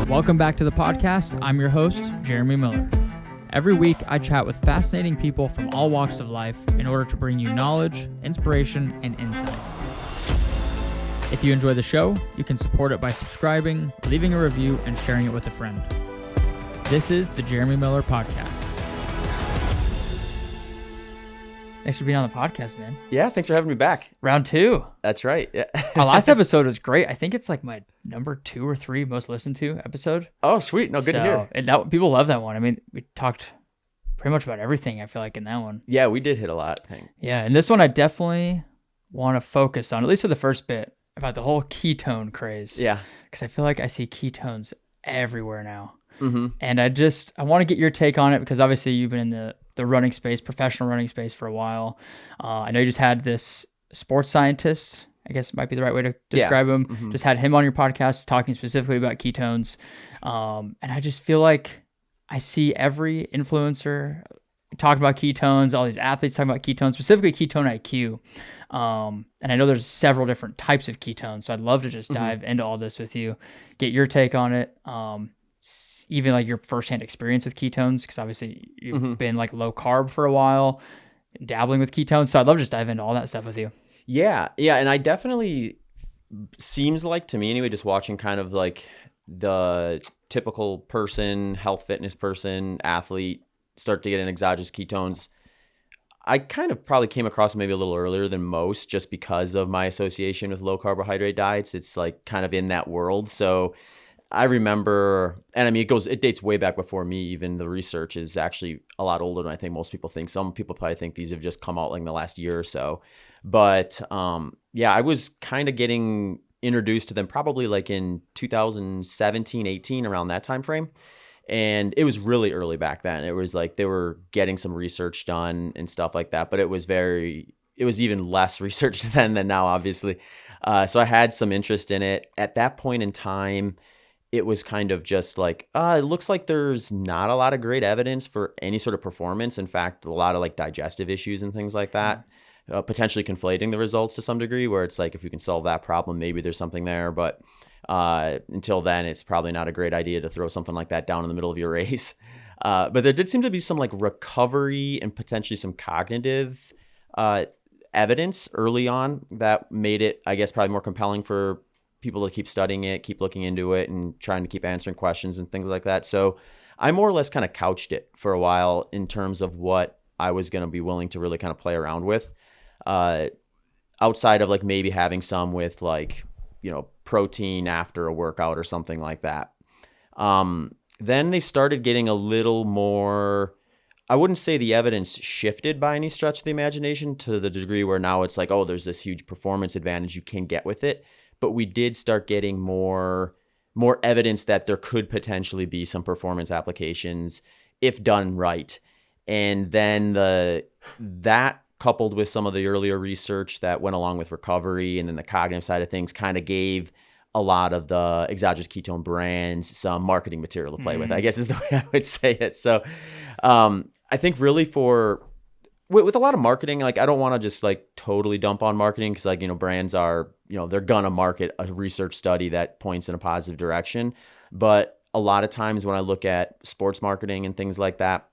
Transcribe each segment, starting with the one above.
Welcome back to the podcast. I'm your host, Jeremy Miller. Every week, I chat with fascinating people from all walks of life in order to bring you knowledge, inspiration, and insight. If you enjoy the show, you can support it by subscribing, leaving a review, and sharing it with a friend. This is the Jeremy Miller Podcast. Thanks for being on the podcast, man. Yeah, thanks for having me back. Round 2. That's right. Yeah. Our last episode was great. I think it's like my number 2 or 3 most listened to episode. Oh, sweet. No, good to hear. And people love that one. I mean, we talked pretty much about everything, I feel like, in that one. Yeah, we did hit a lot, I think. Yeah, and this one I definitely want to focus on, at least for the first bit, about the whole ketone craze. Yeah. Because I feel like I see ketones everywhere now. Mm-hmm. And I want to get your take on it because obviously you've been in the running space, professional running space for a while. I know you just had this sports scientist, I guess might be the right way to describe him. Mm-hmm. Just had him on your podcast talking specifically about ketones. And I just feel like I see every influencer talking about ketones, all these athletes talking about ketones, specifically Ketone IQ. And I know there's several different types of ketones. So I'd love to just dive into all this with you, get your take on it. Even like your firsthand experience with ketones, because obviously you've been like low carb for a while, dabbling with ketones. So I'd love to just dive into all that stuff with you. Yeah. And I definitely, seems like to me anyway, just watching kind of like the typical person, health fitness person, athlete start to get in exogenous ketones. I kind of probably came across maybe a little earlier than most just because of my association with low carbohydrate diets. It's like kind of in that world. So I remember, and I mean, it dates way back before me. Even the research is actually a lot older than I think most people think. Some people probably think these have just come out like in the last year or so. But yeah, I was kind of getting introduced to them probably like in 2017, 18, around that time frame. And it was really early back then. It was like they were getting some research done and stuff like that. But it was even less research then than now, obviously. So I had some interest in it. At that point in time, it was kind of just like, it looks like there's not a lot of great evidence for any sort of performance. In fact, a lot of like digestive issues and things like that, potentially conflating the results to some degree, where it's like, if we can solve that problem, maybe there's something there. But until then, it's probably not a great idea to throw something like that down in the middle of your race. But there did seem to be some like recovery and potentially some cognitive evidence early on that made it, I guess, probably more compelling for people to keep studying it, keep looking into it, and trying to keep answering questions and things like that. So I more or less kind of couched it for a while in terms of what I was going to be willing to really kind of play around with, outside of like maybe having some with like, protein after a workout or something like that. Then they started getting a little more, I wouldn't say the evidence shifted by any stretch of the imagination to the degree where now it's like, oh, there's this huge performance advantage you can get with it. But we did start getting more evidence that there could potentially be some performance applications if done right. And then that coupled with some of the earlier research that went along with recovery and then the cognitive side of things kind of gave a lot of the exogenous ketone brands some marketing material to play with, I guess is the way I would say it. So I think really with a lot of marketing, like I don't want to just like totally dump on marketing because like, brands are, they're going to market a research study that points in a positive direction. But a lot of times when I look at sports marketing and things like that,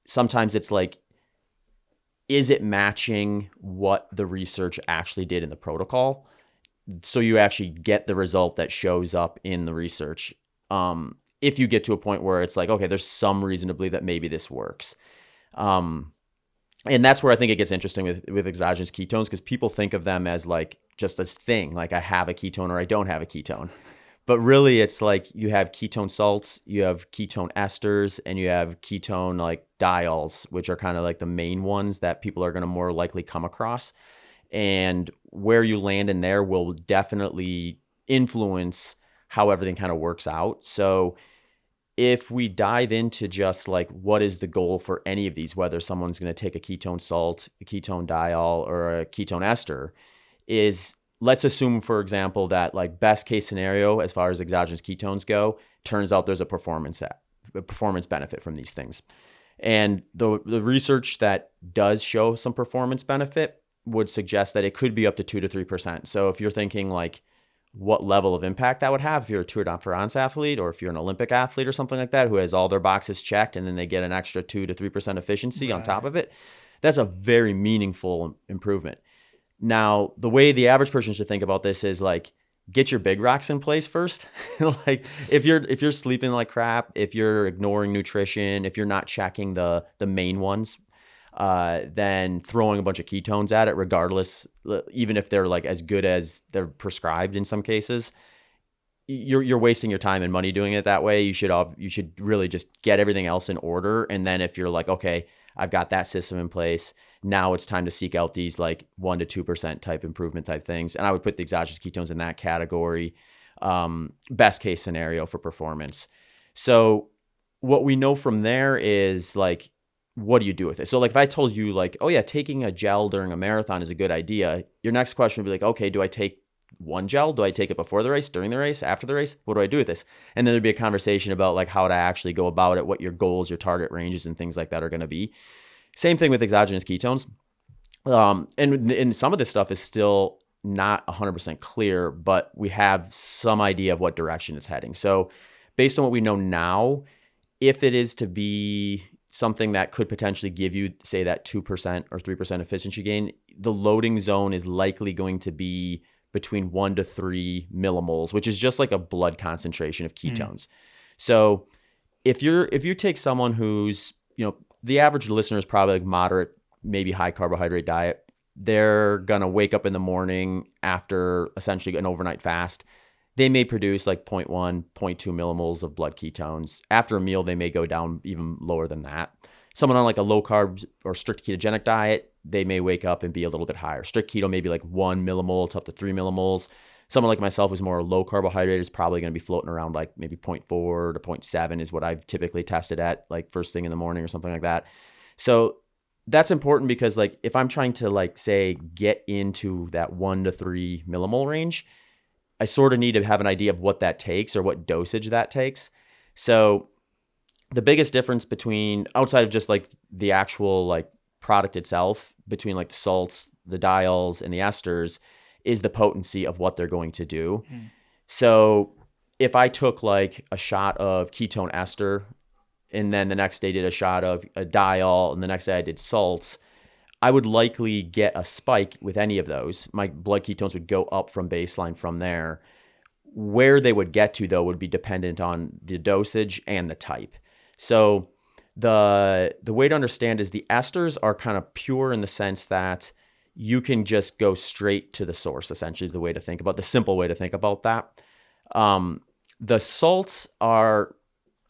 sometimes it's like, is it matching what the research actually did in the protocol? So you actually get the result that shows up in the research. If you get to a point where it's like, okay, there's some reason to believe that maybe this works. And that's where I think it gets interesting with exogenous ketones, because people think of them as like just this thing, like I have a ketone or I don't have a ketone. But really it's like you have ketone salts, you have ketone esters, and you have ketone like diols, which are kind of like the main ones that people are going to more likely come across. And where you land in there will definitely influence how everything kind of works out. So if we dive into just like what is the goal for any of these, whether someone's going to take a ketone salt, a ketone diol, or a ketone ester, is let's assume, for example, that like best case scenario as far as exogenous ketones go, turns out there's a performance benefit from these things. And the research that does show some performance benefit would suggest that it could be up to 2 to 3%. So if you're thinking like, what level of impact that would have if you're a Tour de France athlete, or if you're an Olympic athlete or something like that, who has all their boxes checked and then they get an extra 2 to 3% efficiency on top of it. That's a very meaningful improvement. Now, the way the average person should think about this is like, get your big rocks in place first. Like if you're sleeping like crap, if you're ignoring nutrition, if you're not checking the main ones, then throwing a bunch of ketones at it, regardless, even if they're like as good as they're prescribed in some cases, you're wasting your time and money doing it that way. You should really just get everything else in order. And then if you're like, okay, I've got that system in place, now it's time to seek out these like 1 to 2% type improvement type things. And I would put the exogenous ketones in that category. Best case scenario for performance. So what we know from there is like, what do you do with it? So like if I told you like, oh yeah, taking a gel during a marathon is a good idea, your next question would be like, okay, do I take one gel? Do I take it before the race, during the race, after the race? What do I do with this? And then there'd be a conversation about like how to actually go about it, what your goals, your target ranges and things like that are going to be. Same thing with exogenous ketones. And some of this stuff is still not 100% clear, but we have some idea of what direction it's heading. So based on what we know now, if it is to be something that could potentially give you, say, that 2% or 3% efficiency gain, the loading zone is likely going to be between 1 to 3 millimoles, which is just like a blood concentration of ketones. So if you take someone who's, the average listener is probably like moderate, maybe high carbohydrate diet, they're going to wake up in the morning after essentially an overnight fast. They may produce like 0.1, 0.2 millimoles of blood ketones. After a meal, they may go down even lower than that. Someone on like a low carb or strict ketogenic diet, they may wake up and be a little bit higher. Strict keto, maybe like 1 millimole to up to 3 millimoles. Someone like myself who's more low carbohydrate is probably going to be floating around like maybe 0.4 to 0.7 is what I've typically tested at like first thing in the morning or something like that. So that's important because like if I'm trying to like say get into that 1 to 3 millimole range, I sort of need to have an idea of what that takes or what dosage that takes. So the biggest difference between, outside of just like the actual like product itself, between like the salts, the diols, and the esters, is the potency of what they're going to do. So if I took like a shot of ketone ester and then the next day did a shot of a diol and the next day I did salts, I would likely get a spike with any of those. My blood ketones would go up from baseline from there. Where they would get to, though, would be dependent on the dosage and the type. So the way to understand is the esters are kind of pure in the sense that you can just go straight to the source, essentially, is the way to think about, the simple way to think about that. The salts are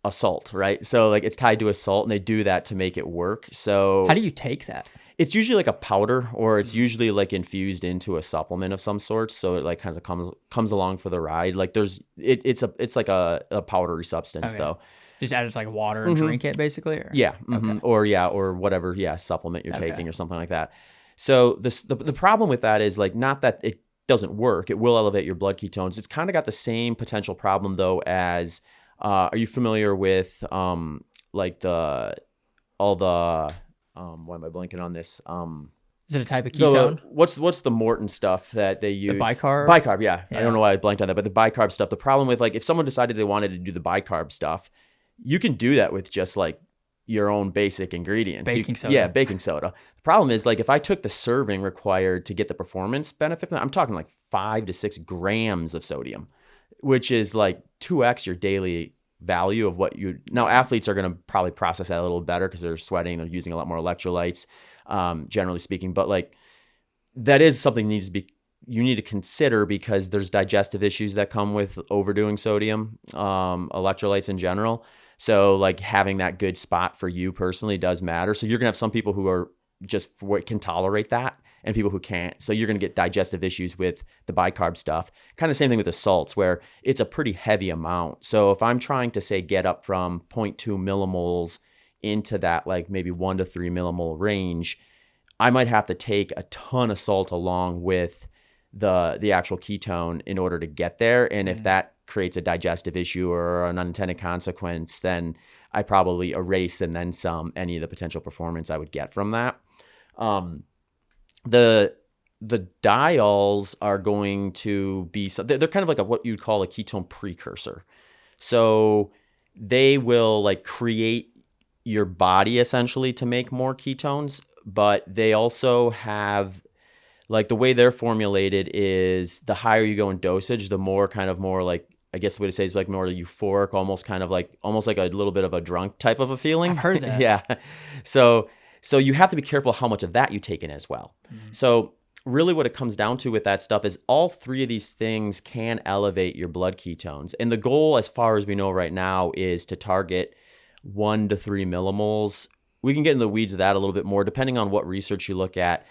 a salt, right? So like it's tied to a salt and they do that to make it work. So how do you take that? It's usually like a powder, or it's usually like infused into a supplement of some sort. So it like kind of comes along for the ride. Like it's like a powdery substance though. Just add it to like water and drink it basically? Or? Yeah. Or whatever, supplement you're taking or something like that. So the problem with that is like, not that it doesn't work. It will elevate your blood ketones. It's kind of got the same potential problem though as, are you familiar with like why am I blanking on this? Is it a type of ketone? What's the Morton stuff that they use? The bicarb? Bicarb, yeah. I don't know why I blanked on that, but the bicarb stuff. The problem with like, if someone decided they wanted to do the bicarb stuff, you can do that with just like your own basic ingredients. Baking soda. Yeah, baking soda. The problem is like if I took the serving required to get the performance benefit, I'm talking like 5 to 6 grams of sodium, which is like 2x your daily value of what you. Now athletes are going to probably process that a little better because they're sweating, they're using a lot more electrolytes, generally speaking. But like that is something you need to consider because there's digestive issues that come with overdoing sodium, electrolytes in general. So like having that good spot for you personally does matter. So you're gonna have some people who are just can tolerate that and people who can't. So you're gonna get digestive issues with the bicarb stuff. Kind of same thing with the salts where it's a pretty heavy amount. So if I'm trying to say get up from 0.2 millimoles into that like maybe 1 to 3 millimole range, I might have to take a ton of salt along with the actual ketone in order to get there. And if that creates a digestive issue or an unintended consequence, then I probably erase and then some any of the potential performance I would get from that. the diols are going to be, they're kind of like what you'd call a ketone precursor. So they will like create your body essentially to make more ketones, but they also have, like, the way they're formulated is the higher you go in dosage, the more kind of more like, I guess the way to say is like more euphoric, almost like a little bit of a drunk type of a feeling. I've heard that. Yeah. So you have to be careful how much of that you take in as well. So really what it comes down to with that stuff is all three of these things can elevate your blood ketones. And the goal, as far as we know right now, is to target 1 to 3 millimoles. We can get in the weeds of that a little bit more, depending on what research you look at.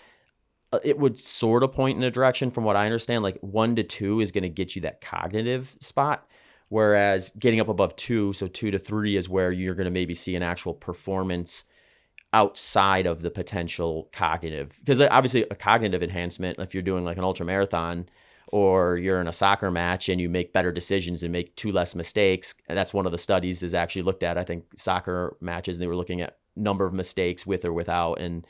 It would sort of point in a direction, from what I understand, like 1 to 2 is going to get you that cognitive spot, whereas getting up above 2, so 2 to 3 is where you're going to maybe see an actual performance outside of the potential cognitive. Because obviously a cognitive enhancement, if you're doing like an ultramarathon or you're in a soccer match and you make better decisions and make 2 less mistakes, and that's one of the studies is actually looked at, I think, soccer matches, and they were looking at number of mistakes with or without, and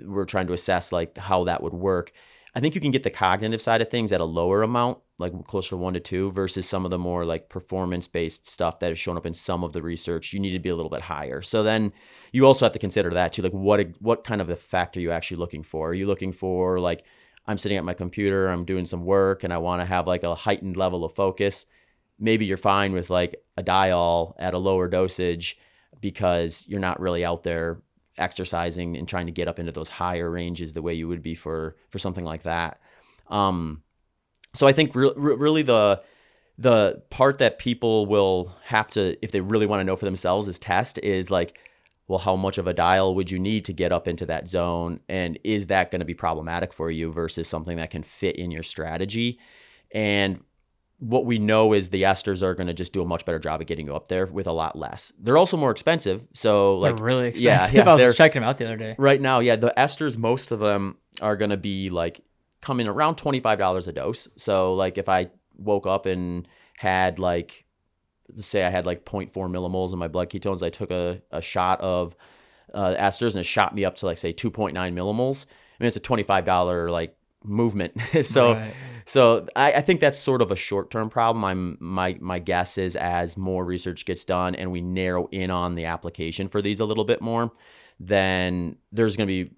we're trying to assess like how that would work. I think you can get the cognitive side of things at a lower amount, like closer to 1 to 2, versus some of the more like performance-based stuff that has shown up in some of the research. You need to be a little bit higher. So then you also have to consider that too. Like what kind of effect are you actually looking for? Are you looking for like, I'm sitting at my computer, I'm doing some work, and I want to have like a heightened level of focus? Maybe you're fine with like a diol at a lower dosage because you're not really out there exercising and trying to get up into those higher ranges the way you would be for something like that. So I think really the part that people will have to, if they really want to know for themselves, is test is like, well, how much of a dial would you need to get up into that zone? And is that going to be problematic for you versus something that can fit in your strategy? And what we know is the esters are going to just do a much better job at getting you up there with a lot less. They're also more expensive. So like, they're really expensive. Yeah, I was checking them out the other day. Right now, yeah, the esters, most of them are going to be like coming around $25 a dose. So like if I woke up and had like, say I had like 0.4 millimoles in my blood ketones, I took a shot of esters and it shot me up to like, say, 2.9 millimoles. I mean, it's a $25 like movement. So I think that's sort of a short-term problem. My guess is as more research gets done and we narrow in on the application for these a little bit more, then there's going to be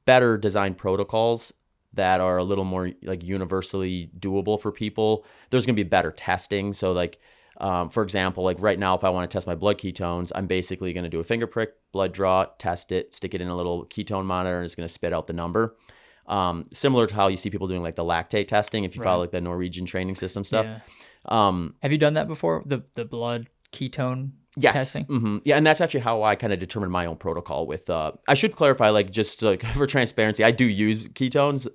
better designed protocols that are a little more like universally doable for people. There's going to be better testing. So like, for example, like right now, if I want to test my blood ketones, I'm basically going to do a finger prick, blood draw, test it, stick it in a little ketone monitor, and it's going to spit out the number. Similar to how you see people doing like the lactate testing, if you follow like the Norwegian training system stuff. Yeah. Have you done that before? The blood ketone testing? Mm-hmm. Yeah. And that's actually how I kind of determined my own protocol with, I should clarify, like just like for transparency, I do use ketones.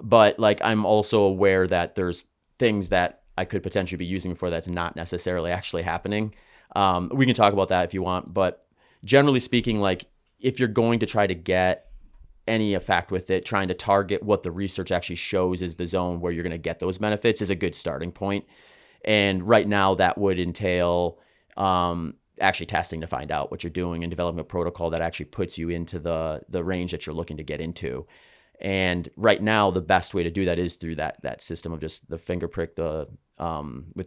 But like, I'm also aware that there's things that I could potentially be using before that's not necessarily actually happening. We can talk about that if you want, but generally speaking, like if you're going to try to get any effect with it, trying to target what the research actually shows is the zone where you're going to get those benefits is a good starting point. And right now that would entail actually testing to find out what you're doing and developing a protocol that actually puts you into the range that you're looking to get into. And right now, the best way to do that is through that system of just the finger prick with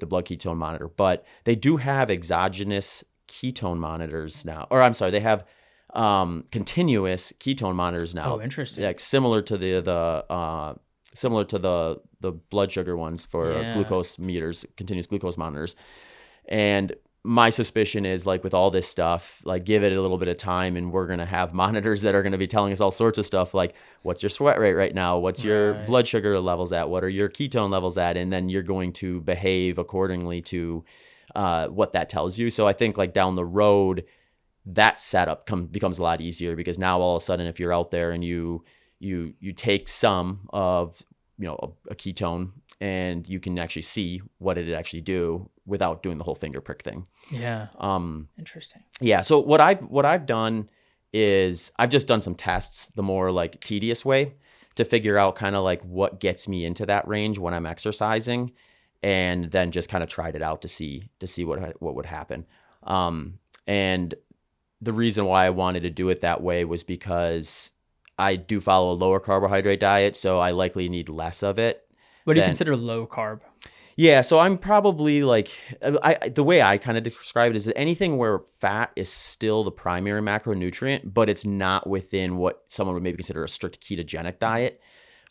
the blood ketone monitor. But they do have exogenous ketone monitors now, or I'm sorry, they have continuous ketone monitors now. Oh, interesting. Like similar to the blood sugar ones for glucose meters, continuous glucose monitors. And my suspicion is like with all this stuff, like give it a little bit of time and we're going to have monitors that are going to be telling us all sorts of stuff like what's your sweat rate right now? What's your blood sugar levels at? What are your ketone levels at? And then you're going to behave accordingly to what that tells you. So I think like down the road, that setup becomes a lot easier because now all of a sudden, if you're out there and you take some of, a ketone and you can actually see what it'd actually do without doing the whole finger prick thing. Yeah. Interesting. Yeah. So what I've done is I've just done some tests the more like tedious way to figure out kind of like what gets me into that range when I'm exercising, and then just kind of tried it out to see what would happen. And the reason why I wanted to do it that way was because I do follow a lower carbohydrate diet, so I likely need less of it. What do you consider low carb? Yeah, so I'm probably like, the way I kind of describe it is that anything where fat is still the primary macronutrient, but it's not within what someone would maybe consider a strict ketogenic diet,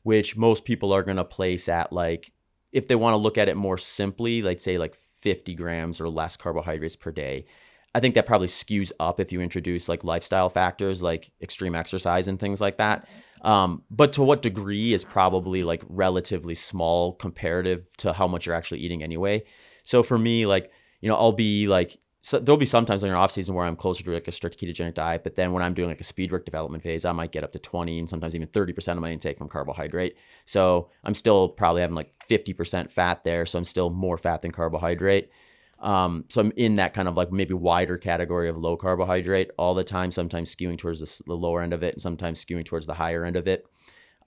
which most people are going to place at like, if they want to look at it more simply, like say like 50 grams or less carbohydrates per day. I think that probably skews up if you introduce like lifestyle factors like extreme exercise and things like that. But to what degree is probably like relatively small comparative to how much you're actually eating anyway. So for me, like, I'll be like, so there'll be sometimes in our off season where I'm closer to like a strict ketogenic diet, but then when I'm doing like a speed work development phase, I might get up to 20 and sometimes even 30% of my intake from carbohydrate. So I'm still probably having like 50% fat there. So I'm still more fat than carbohydrate. So I'm in that kind of like maybe wider category of low carbohydrate all the time, sometimes skewing towards the lower end of it and sometimes skewing towards the higher end of it.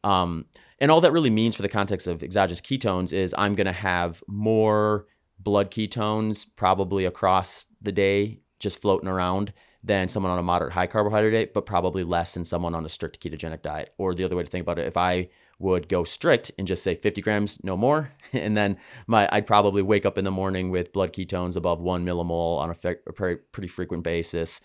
And all that really means for the context of exogenous ketones is I'm going to have more blood ketones probably across the day just floating around than someone on a moderate high carbohydrate diet, but probably less than someone on a strict ketogenic diet. Or the other way to think about it, if I would go strict and just say 50 grams, no more. And then I'd probably wake up in the morning with blood ketones above 1 millimole on a pretty frequent basis.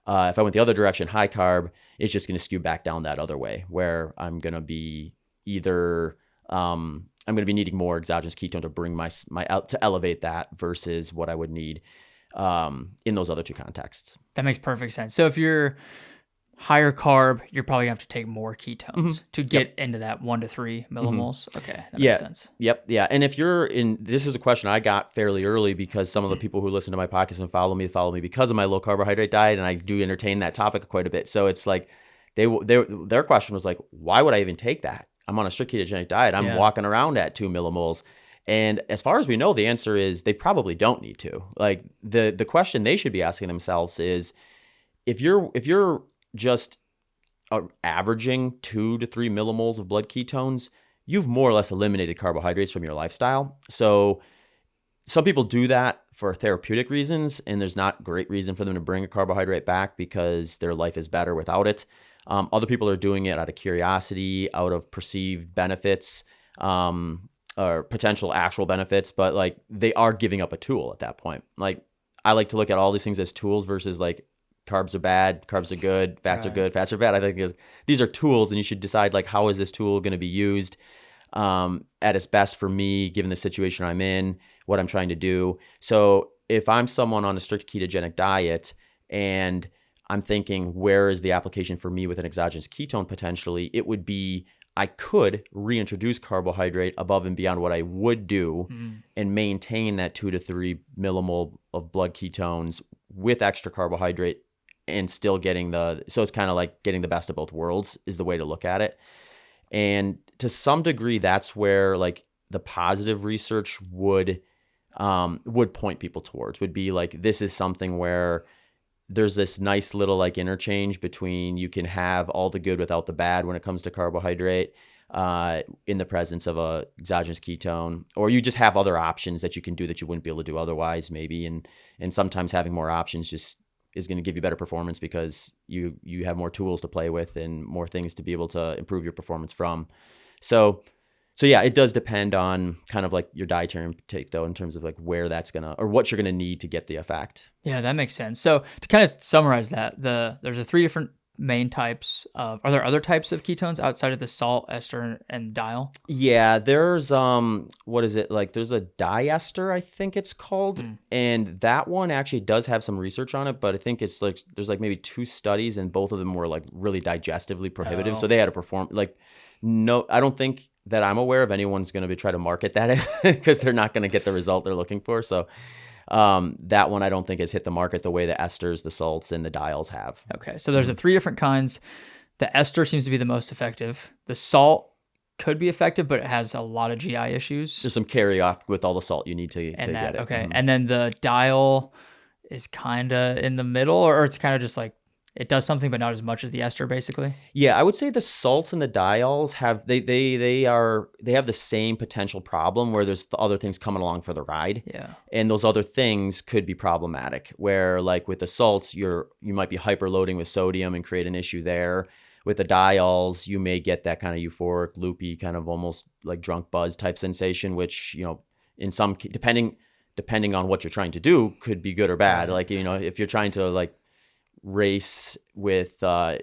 If I went the other direction, high carb, it's just going to skew back down that other way where I'm going to be either, I'm going to be needing more exogenous ketone to bring my out to elevate that versus what I would need in those other two contexts. That makes perfect sense. So if you're higher carb, you're probably gonna have to take more ketones to get into that 1 to 3 millimoles. Okay, that makes sense. Yep. Yeah. And if you're in, this is a question I got fairly early because some of the people who listen to my podcast and follow me because of my low carbohydrate diet, and I do entertain that topic quite a bit. So it's like their question was like, why would I even take that? I'm on a strict ketogenic diet. I'm walking around at 2 millimoles. And as far as we know, the answer is they probably don't need to. Like the question they should be asking themselves is, if you're just averaging 2 to 3 millimoles of blood ketones, you've more or less eliminated carbohydrates from your lifestyle. So some people do that for therapeutic reasons, and there's not great reason for them to bring a carbohydrate back because their life is better without it. Other people are doing it out of curiosity, out of perceived benefits, or potential actual benefits, but like they are giving up a tool at that point. Like I like to look at all these things as tools versus like carbs are bad, carbs are good, fats are good, fats are bad. I think these are tools, and you should decide like, how is this tool going to be used at its best for me, given the situation I'm in, what I'm trying to do. So if I'm someone on a strict ketogenic diet and I'm thinking, where is the application for me with an exogenous ketone potentially, it would be, I could reintroduce carbohydrate above and beyond what I would do and maintain that 2 to 3 millimole of blood ketones with extra carbohydrate and still getting so it's kind of like getting the best of both worlds is the way to look at it. And to some degree, that's where like the positive research would point people towards, would be like, this is something where there's this nice little like interchange between you can have all the good without the bad when it comes to carbohydrate in the presence of a exogenous ketone, or you just have other options that you can do that you wouldn't be able to do otherwise maybe. And sometimes having more options just is going to give you better performance because you have more tools to play with and more things to be able to improve your performance from. So yeah, it does depend on kind of like your dietary intake though, in terms of like where that's or what you're going to need to get the effect. Yeah, that makes sense. So to kind of summarize that, there's 3 different main types are there other types of ketones outside of the salt, ester, and diol? Yeah, there's what is it, like there's a diester, I think it's called, and that one actually does have some research on it, but I think it's like there's like maybe 2 studies and both of them were like really digestively prohibitive, so they had to perform like, no, I don't think that I'm aware of anyone's going to try to market that because they're not going to get the result they're looking for. So that one I don't think has hit the market the way the esters, the salts, and the diols have. Okay, so there's 3 different kinds. The ester seems to be the most effective. The salt could be effective, but it has a lot of GI issues. There's some carry off with all the salt you need to get it. Okay, and then the diol is kind of in the middle, or it's kind of just like it does something, but not as much as the ester, basically. Yeah, I would say the salts and the diols have they have the same potential problem where there's the other things coming along for the ride. Yeah, and those other things could be problematic. Where like with the salts, you might be hyperloading with sodium and create an issue there. with the diols, you may get that kind of euphoric, loopy, kind of almost like drunk buzz type sensation, which, in some, depending on what you're trying to do, could be good or bad. Right. Like, if you're trying to like race with, I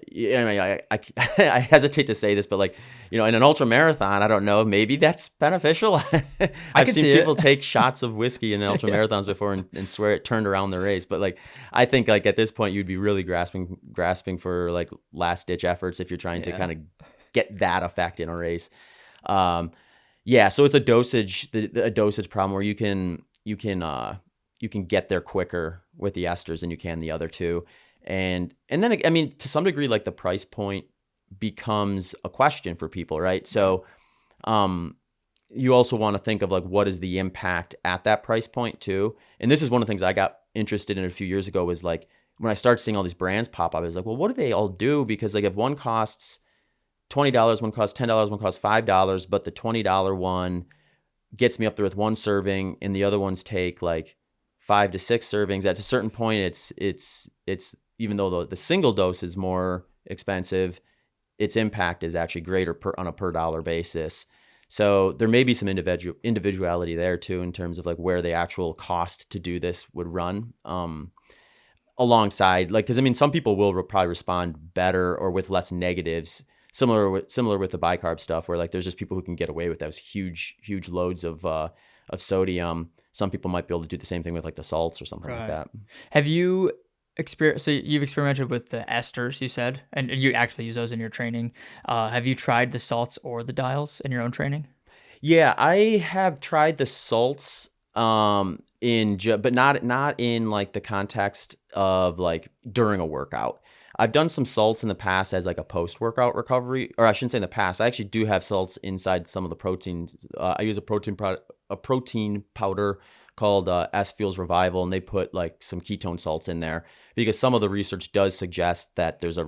hesitate to say this, but like, in an ultra marathon, I don't know, maybe that's beneficial. I've seen people take shots of whiskey in ultra marathons before and swear it turned around the race. But like, I think like at this point, you'd be really grasping for like last ditch efforts if you're trying to kind of get that effect in a race. So it's a dosage problem where you can get there quicker with the esters than you can the other two. And then, I mean, to some degree, like the price point becomes a question for people, right? So you also want to think of like, what is the impact at that price point too? And this is one of the things I got interested in a few years ago, was like, when I started seeing all these brands pop up, I was like, well, what do they all do? Because like if one costs $20, one costs $10, one costs $5, but the $20 one gets me up there with one serving and the other ones take like 5 to 6 servings, at a certain point, it's even though the single dose is more expensive, its impact is actually greater on a per dollar basis. So there may be some individuality there too, in terms of like where the actual cost to do this would run, alongside, like, because I mean, some people will probably respond better or with less negatives, similar with the bicarb stuff, where like there's just people who can get away with those huge loads of sodium. Some people might be able to do the same thing with like the salts or something like that. Have you so you've experimented with the esters, you said, and you actually use those in your training. Have you tried the salts or the diols in your own training? Yeah, I have tried the salts, but not in like the context of like during a workout. I've done some salts in the past as like a post-workout recovery, or I shouldn't say in the past. I actually do have salts inside some of the proteins. I use a protein powder called S Fuels Revival, and they put like some ketone salts in there because some of the research does suggest that there's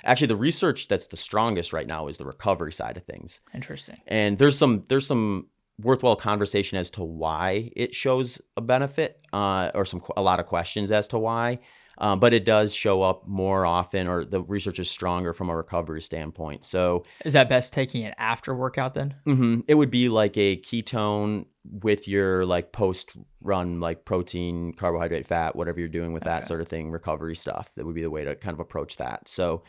actually the research that's the strongest right now is the recovery side of things. Interesting. And there's some worthwhile conversation as to why it shows a benefit, or a lot of questions as to why. But it does show up more often, or the research is stronger from a recovery standpoint. So is that best taking it after workout then? Mm-hmm. It would be like a ketone with your like post-run like protein, carbohydrate, fat, whatever you're doing with that sort of thing, recovery stuff. That would be the way to kind of approach that. So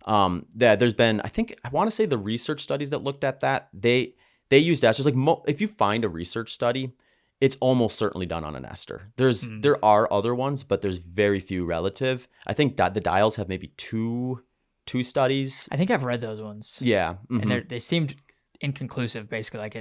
there's been, I want to say the research studies that looked at that, they use that. Just like if you find a research study, it's almost certainly done on an ester. There are other ones, but there's very few relative. I think the diols have maybe two studies. I think I've read those ones. Yeah. Mm-hmm. And they seemed inconclusive, basically. Like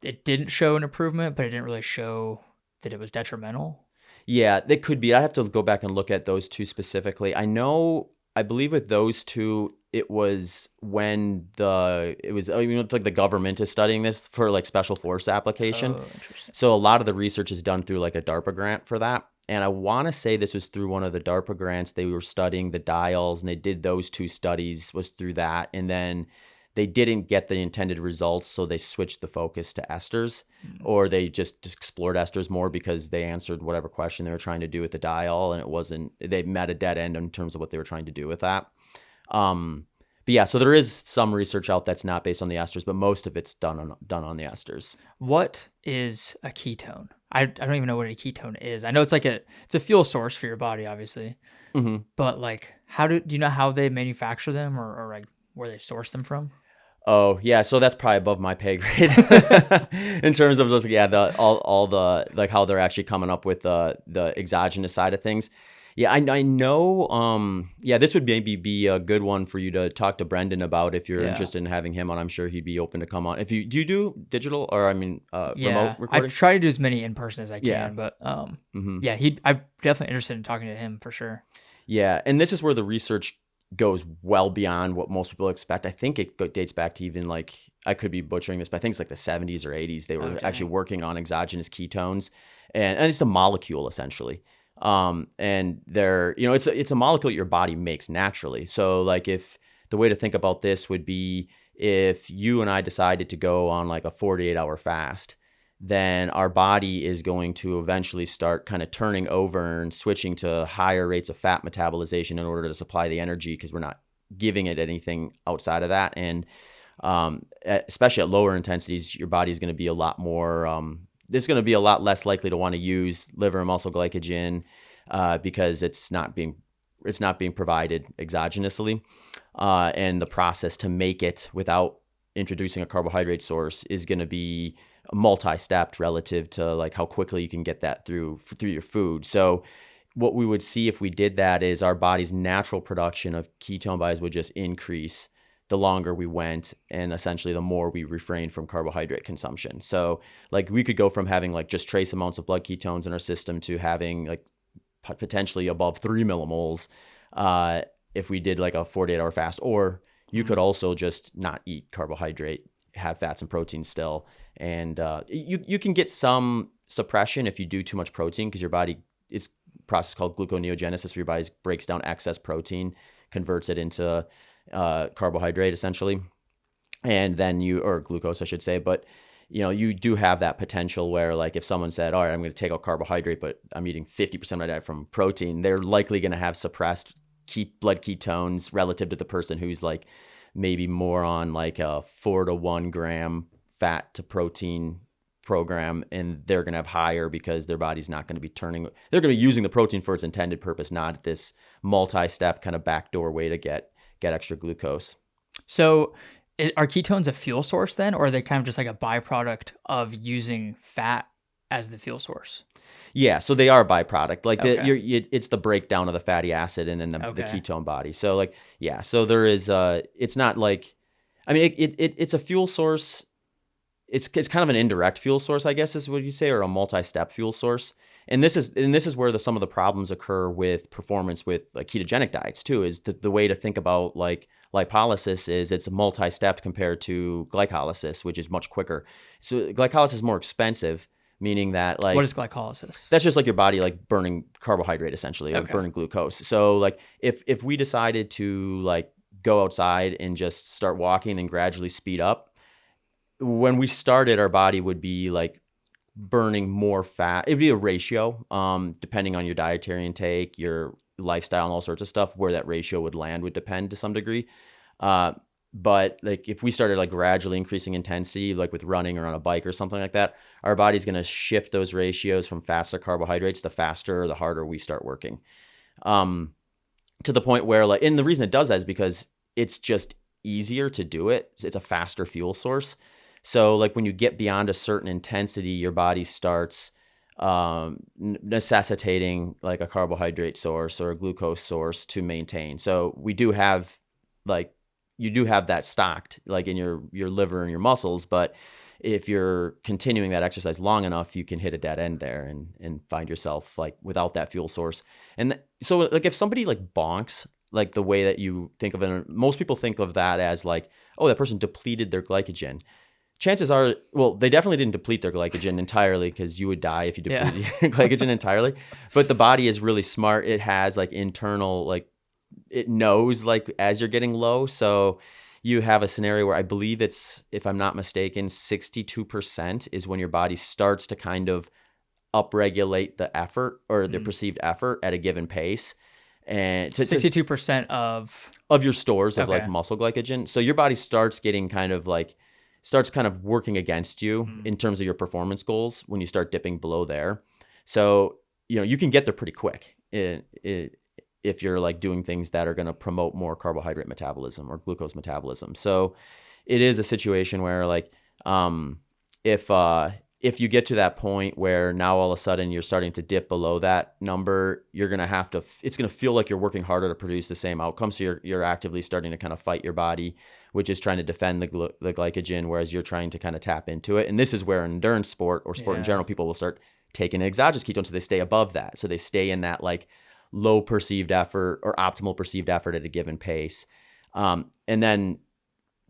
it didn't show an improvement, but it didn't really show that it was detrimental. Yeah, they could be. I have to go back and look at those two specifically. I believe with those two, it was when like the government is studying this for like special force application. Oh, interesting. So a lot of the research is done through like a DARPA grant for that. And I want to say this was through one of the DARPA grants. They were studying the diols, and they did those two studies was through that. And then they didn't get the intended results, so they switched the focus to esters, or they just explored esters more because they answered whatever question they were trying to do with the diol, and they met a dead end in terms of what they were trying to do with that. But yeah, so there is some research out that's not based on the esters, but most of it's done on the esters. What is a ketone? I don't even know what a ketone is. I know it's like it's a fuel source for your body, obviously. Mm-hmm. But like, do you know how they manufacture them, or like where they source them from? Oh yeah, so that's probably above my pay grade in terms of just all the like how they're actually coming up with the exogenous side of things. Yeah, I know. This would maybe be a good one for you to talk to Brendan about if you're interested in having him on. I'm sure he'd be open to come on. Do you do digital or remote recording? I try to do as many in person as I can, but I'm definitely interested in talking to him for sure. Yeah, and this is where the research goes well beyond what most people expect. I think it dates back to even like, I could be butchering this, but I think it's like the 70s or 80s. They were actually working on exogenous ketones, and it's a molecule essentially. And they're, it's a molecule your body makes naturally. So like if the way to think about this would be if you and I decided to go on like a 48-hour fast, then our body is going to eventually start kind of turning over and switching to higher rates of fat metabolization in order to supply the energy, because we're not giving it anything outside of that. And especially at lower intensities, your body's going to be a lot more, it's going to be a lot less likely to want to use liver and muscle glycogen because it's not being provided exogenously. And the process to make it without introducing a carbohydrate source is going to be multi-stepped relative to like how quickly you can get that through your food. So what we would see if we did that is our body's natural production of ketone bodies would just increase the longer we went, and essentially the more we refrained from carbohydrate consumption. So like we could go from having like just trace amounts of blood ketones in our system to having like potentially above 3 millimoles if we did like a 48-hour fast. Or you could also just not eat carbohydrate, have fats and proteins still. And you can get some suppression if you do too much protein, because your body is a process called gluconeogenesis, where your body breaks down excess protein, converts it into carbohydrate essentially, and then or glucose, I should say. But you do have that potential where, like, if someone said, all right, I'm going to take out carbohydrate, but I'm eating 50% of my diet from protein, they're likely going to have suppressed blood ketones relative to the person who's like maybe more on like a 4 to 1 gram fat to protein program, and they're going to have higher because their body's not going to be they're going to be using the protein for its intended purpose, not this multi-step kind of backdoor way to get extra glucose. So are ketones a fuel source then, or are they kind of just like a byproduct of using fat as the fuel source? Yeah, so they are a byproduct. Like Okay. it's the breakdown of the fatty acid and then the Okay. ketone body. So like, yeah, so there is it's not like, I mean, it's a fuel source. It's kind of an indirect fuel source, I guess is what you say, or a multi-step fuel source. And this is where some of the problems occur with performance with like ketogenic diets too. Is the way to think about like lipolysis is it's multi-stepped compared to glycolysis, which is much quicker. So glycolysis is more expensive, meaning that like, What is glycolysis? that's just like your body like burning carbohydrate essentially, or Okay. burning glucose. So like if we decided to like go outside and just start walking and gradually speed up, when we started, our body would be like burning more fat. It'd be a ratio, depending on your dietary intake, your lifestyle, and all sorts of stuff. Where that ratio would land would depend to some degree. But like if we started like gradually increasing intensity, like with running or on a bike or something like that, our body's going to shift those ratios from fats to carbohydrates. The faster or the harder we start working, to the point where like, and the reason it does that is because it's just easier to do it. It's a faster fuel source. So like when you get beyond a certain intensity, your body starts necessitating like a carbohydrate source or a glucose source to maintain. So we do have like, you do have that stocked like in your liver and your muscles, but if you're continuing that exercise long enough, you can hit a dead end there and find yourself like without that fuel source. And so like if somebody like bonks, like the way that you think of it, most people think of that as like, oh, that person depleted their glycogen. Chances are, well, they definitely didn't deplete their glycogen entirely, because you would die if you depleted your glycogen entirely. But the body is really smart. It has like internal, like it knows like as you're getting low. So you have a scenario where I believe it's, if I'm not mistaken, 62% is when your body starts to kind of upregulate the effort or the perceived effort at a given pace. And 62% of your stores of like muscle glycogen. So your body starts getting kind of working against you in terms of your performance goals when you start dipping below there. So, you can get there pretty quick if you're like doing things that are going to promote more carbohydrate metabolism or glucose metabolism. So it is a situation where like, if you get to that point where now all of a sudden you're starting to dip below that number, you're going to have to, it's going to feel like you're working harder to produce the same outcome. So you're actively starting to kind of fight your body, which is trying to defend the glycogen, whereas you're trying to kind of tap into it. And this is where in endurance sport or sport in general, people will start taking exogenous ketones so they stay above that. So they stay in that like low perceived effort or optimal perceived effort at a given pace. And then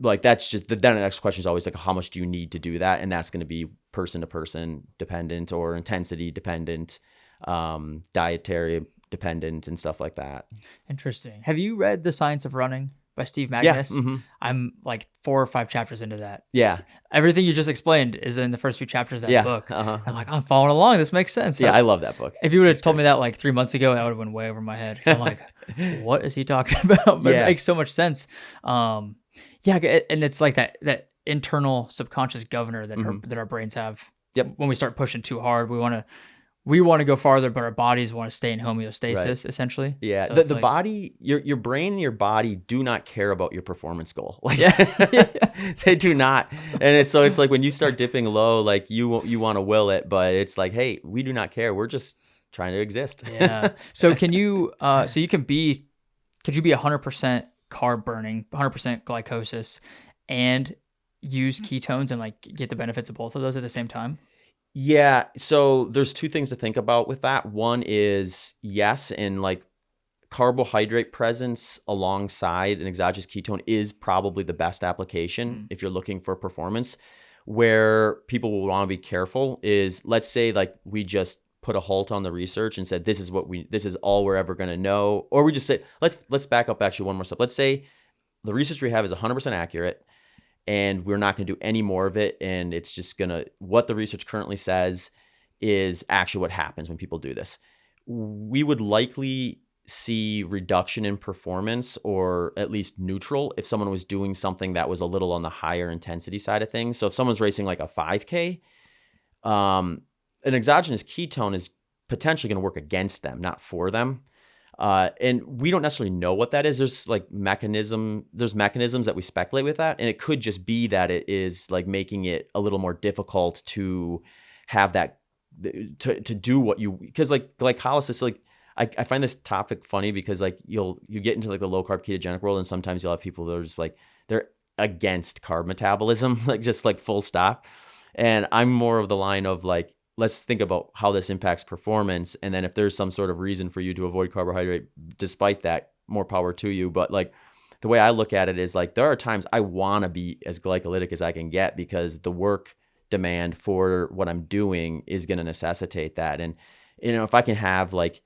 like, that's just then the next question is always like, how much do you need to do that? And that's going to be person to person dependent or intensity dependent, dietary dependent and stuff like that. Interesting. Have you read The Science of Running? by Steve Yeah. Magnus. Mm-hmm. I'm like 4 or 5 chapters into that. Yeah. Everything you just explained is in the first few chapters of that Yeah. book. Uh-huh. I'm like, I'm following along. This makes sense. Yeah, I love that book. If you would have It's told great. me that like 3 months ago, that would have went way over my head. Because I'm like, what is he talking about? But Yeah. it makes so much sense. Yeah, and it's like that internal subconscious governor that that our brains have. Yep. When we start pushing too hard, we want to go farther, but our bodies want to stay in homeostasis, essentially. Yeah, So the it's like, body, your brain and your body do not care about your performance goal. Like, Yeah. they do not. And it's like when you start dipping low, like you want to will it, but it's like, hey, we do not care. We're just trying to exist. Yeah. So could you be 100% carb burning, 100% glycosis, and use ketones and like get the benefits of both of those at the same time? Yeah. So there's two things to think about with that. One is yes, and like carbohydrate presence alongside an exogenous ketone is probably the best application if you're looking for performance. Where people will want to be careful is, let's say like we just put a halt on the research and said this is all we're ever going to know, or we just say let's back up actually one more step. Let's say the research we have is 100% accurate and we're not going to do any more of it, and it's just what the research currently says is actually what happens when people do this. We would likely see reduction in performance, or at least neutral, if someone was doing something that was a little on the higher intensity side of things. So if someone's racing like a 5K, an exogenous ketone is potentially going to work against them, not for them. And we don't necessarily know what that is. There's mechanisms that we speculate with that. And it could just be that it is like making it a little more difficult to have that, to do what you, because like glycolysis, like I find this topic funny because like you get into like the low carb ketogenic world, and sometimes you'll have people that are just like, they're against carb metabolism, like just like full stop. And I'm more of the line of like, let's think about how this impacts performance. And then if there's some sort of reason for you to avoid carbohydrate, despite that, more power to you. But like the way I look at it is like, there are times I want to be as glycolytic as I can get because the work demand for what I'm doing is going to necessitate that. And, if I can have like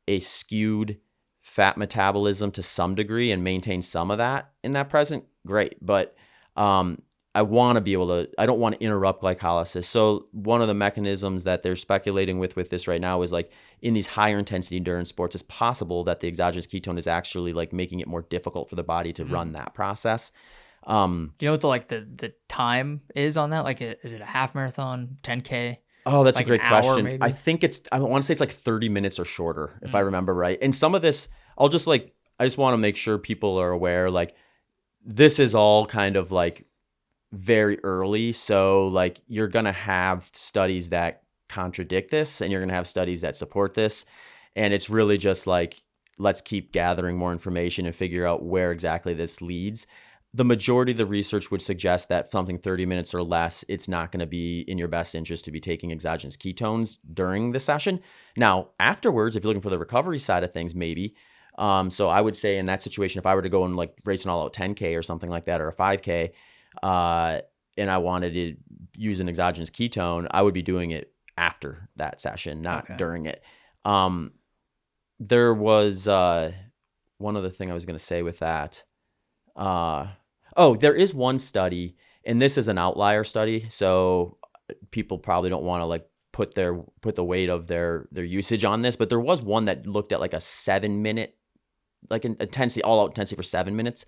a skewed fat metabolism to some degree and maintain some of that in that present, great. But, I want to be able to, I don't want to interrupt glycolysis. So one of the mechanisms that they're speculating with this right now is like in these higher intensity endurance sports, it's possible that the exogenous ketone is actually like making it more difficult for the body to run that process. Do you know what the time is on that? Like, is it a half marathon, 10K? Oh, that's like a great question. Maybe? I think I want to say it's like 30 minutes or shorter, if I remember right. And some of this, I just want to make sure people are aware, like this is all kind of like very early. So like you're going to have studies that contradict this, and you're going to have studies that support this. And it's really just like, let's keep gathering more information and figure out where exactly this leads. The majority of the research would suggest that something 30 minutes or less, it's not going to be in your best interest to be taking exogenous ketones during the session. Now, afterwards, if you're looking for the recovery side of things, maybe. So I would say in that situation, if I were to go and like race an all-out 10K or something like that, or a 5K, and I wanted to use an exogenous ketone, I would be doing it after that session, not during it. There was one other thing I was going to say with that. There is one study, and this is an outlier study, so people probably don't want to like put the weight of their usage on this, but there was one that looked at like a 7-minute, like an intensity, all out intensity for 7 minutes.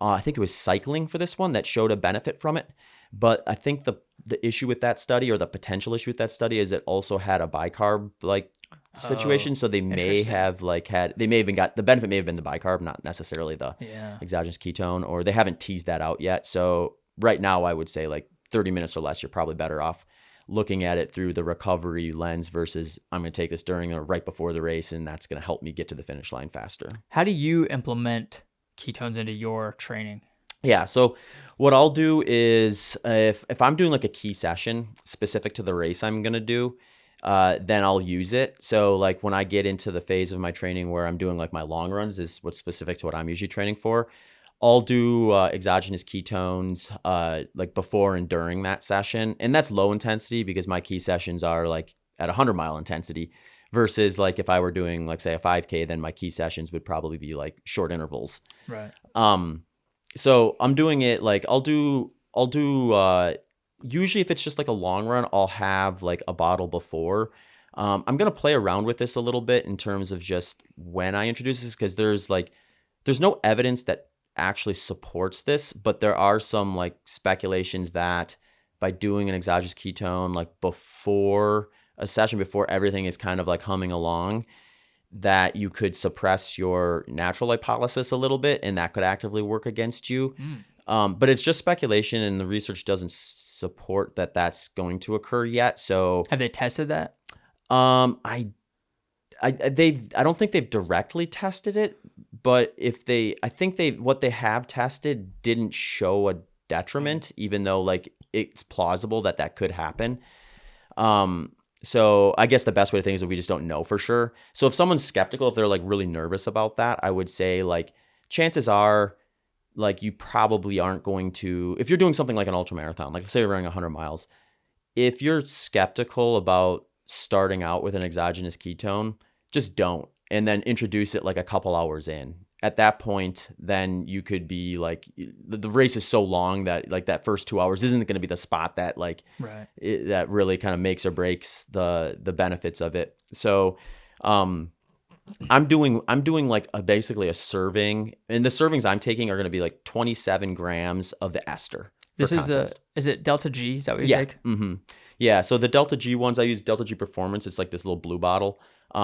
I think it was cycling for this one that showed a benefit from it. But I think the issue with that study, or the potential issue with that study, is it also had a bicarb like situation. So they may have the benefit may have been the bicarb, not necessarily the exogenous ketone, or they haven't teased that out yet. So right now I would say like 30 minutes or less, you're probably better off looking at it through the recovery lens versus I'm going to take this during or right before the race, and that's going to help me get to the finish line faster. How do you implement ketones into your training? Yeah. So what I'll do is if I'm doing like a key session specific to the race I'm going to do, then I'll use it. So like when I get into the phase of my training where I'm doing like my long runs, is what's specific to what I'm usually training for. I'll do exogenous ketones like before and during that session. And that's low intensity because my key sessions are like at 100-mile intensity, versus like if I were doing like say a 5K, then my key sessions would probably be like short intervals. Right. So I'm doing it like I'll do usually if it's just like a long run, I'll have like a bottle before. I'm gonna play around with this a little bit in terms of just when I introduce this, because there's no evidence that actually supports this, but there are some like speculations that by doing an exogenous ketone like before a session, before everything is kind of like humming along, that you could suppress your natural lipolysis a little bit, and that could actively work against you. But it's just speculation, and the research doesn't support that that's going to occur yet. So Have they tested that? I don't think they've directly tested it, but I think what they have tested didn't show a detriment, even though like it's plausible that that could happen. So I guess the best way to think is that we just don't know for sure. So if someone's skeptical, if they're like really nervous about that, I would say like chances are like you probably aren't going to, if you're doing something like an ultramarathon, like let's say you're running 100 miles, if you're skeptical about starting out with an exogenous ketone, just don't, and then introduce it like a couple hours in. At that point, then you could be like, the race is so long that like that first 2 hours isn't going to be the spot that like Right. that really kind of makes or breaks the benefits of it. So I'm doing like basically a serving, and the servings I'm taking are going to be like 27 grams of the ester. This is is it Delta G? Is that what you Yeah. take? Mm-hmm. Yeah. So the Delta G ones, I use Delta G Performance. It's like this little blue bottle.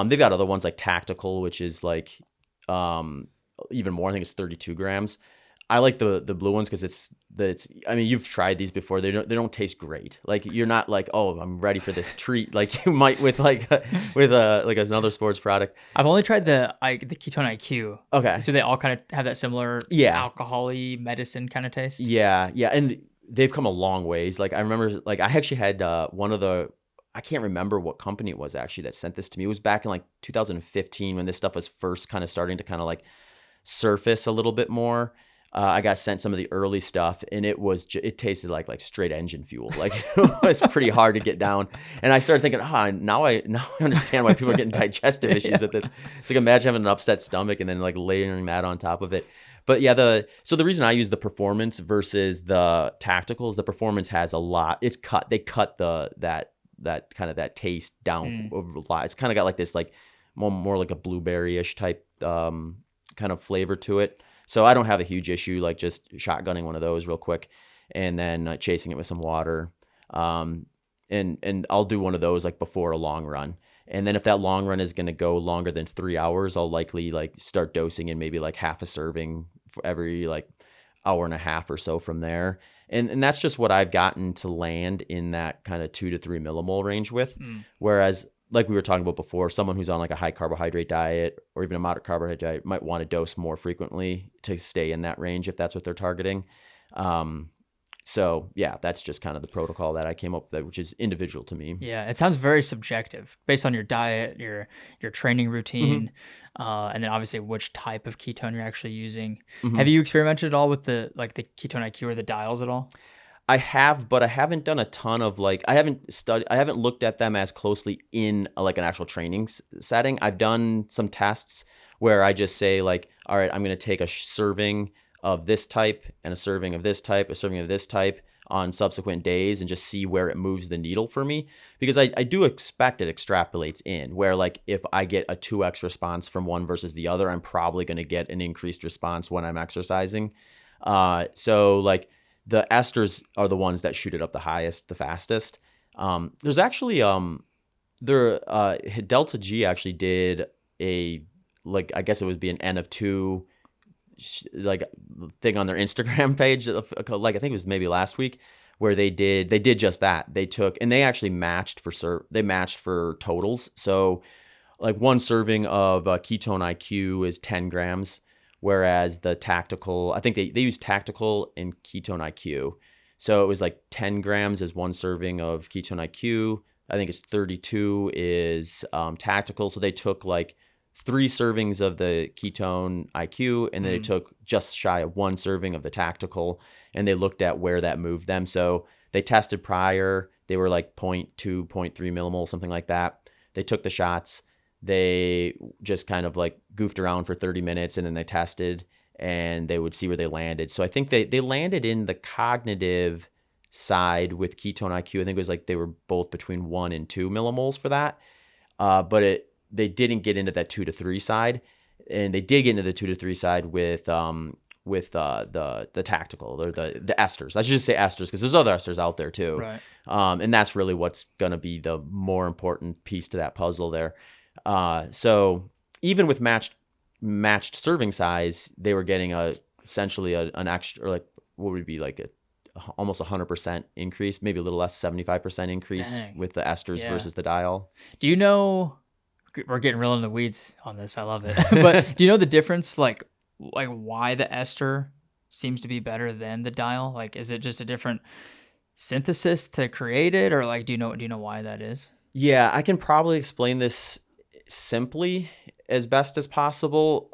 They've got other ones like Tactical, which is like even more. I think it's 32 grams. I like the blue ones because it's. I mean, you've tried these before. They don't taste great. Like you're not like, oh, I'm ready for this treat like you might with like like another sports product. I've only tried the Ketone IQ. Okay. So they all kind of have that similar alcohol-y medicine kind of taste. Yeah, and they've come a long ways. Like I remember, like I actually had one of the. I can't remember what company it was actually that sent this to me. It was back in like 2015 when this stuff was first kind of starting to kind of like surface a little bit more. I got sent some of the early stuff, and it tasted like straight engine fuel. Like it was pretty hard to get down. And I started thinking, now I understand why people are getting digestive issues with this. It's like imagine having an upset stomach and then like layering that on top of it. But yeah, so the reason I use the Performance versus the Tactical is the Performance has a lot. It's cut. They cut that kind of that taste down over a lot. It's kind of got like this like more like a blueberry-ish type kind of flavor to it. So I don't have a huge issue like just shotgunning one of those real quick and then chasing it with some water. And I'll do one of those like before a long run. And then if that long run is going to go longer than 3 hours, I'll likely like start dosing in maybe like half a serving for every like hour and a half or so from there. And that's just what I've gotten to land in that kind of 2 to 3 millimole range with. Whereas like we were talking about before, someone who's on like a high carbohydrate diet or even a moderate carbohydrate diet might want to dose more frequently to stay in that range if that's what they're targeting. So yeah, that's just kind of the protocol that I came up with, which is individual to me. Yeah, it sounds very subjective based on your diet, your training routine, and then obviously which type of ketone you're actually using. Have you experimented at all with the Ketone IQ or the Diols at all? I have, but I haven't done a ton of like, I haven't looked at them as closely in like an actual training setting. I've done some tests where I just say like, all right, I'm going to take a serving of this type and a serving of this type, a serving of this type on subsequent days and just see where it moves the needle for me. Because I do expect it extrapolates in where like if I get a 2x response from one versus the other, I'm probably going to get an increased response when I'm exercising. So like, the esters are the ones that shoot it up the highest, the fastest. There's actually Delta G actually did like I guess it would be an N of 2 like thing on their Instagram page, like I think it was maybe last week, where they did just that. They took and they actually matched for totals. So like one serving of Ketone IQ is 10 grams. Whereas the Tactical, I think they use Tactical and Ketone IQ. So it was like 10 grams is one serving of Ketone IQ. I think it's 32 is Tactical. So they took like 3 servings of the Ketone IQ, and then they took just shy of 1 serving of the Tactical, and they looked at where that moved them. So they tested prior. They were like 0.2, 0.3 millimole, something like that. They took the shots. They just kind of like goofed around for 30 minutes and then they tested. and they would see where they landed. So I think they landed in the cognitive side with Ketone IQ. I think it was like they were both between 1 and 2 millimoles for that. But they didn't get into that 2 to 3 side, and they did get into the 2 to 3 side with the tactical or the esters. I should just say esters because there's other esters out there too. Right. And that's really what's going to be the more important piece to that puzzle there. So even with matched serving size, they were getting essentially an extra, or like what would it be, like almost 100% increase, maybe a little less, 75% increase with the esters versus the Diol. Do you know, we're getting real in the weeds on this, I love it, but do you know the difference, like why the ester seems to be better than the Diol? Like, is it just a different synthesis to create it, or like, do you know why that is? Yeah, I can probably explain this simply as best as possible,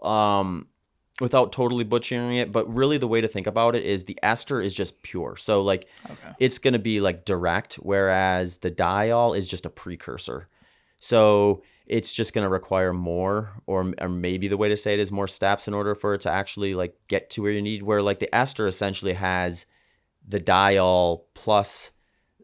without totally butchering it. But really the way to think about it is the ester is just pure. So like it's going to be like direct, whereas the Diol is just a precursor. So it's just going to require more, or maybe the way to say it is more steps in order for it to actually like get to where you need, where like the ester essentially has the Diol plus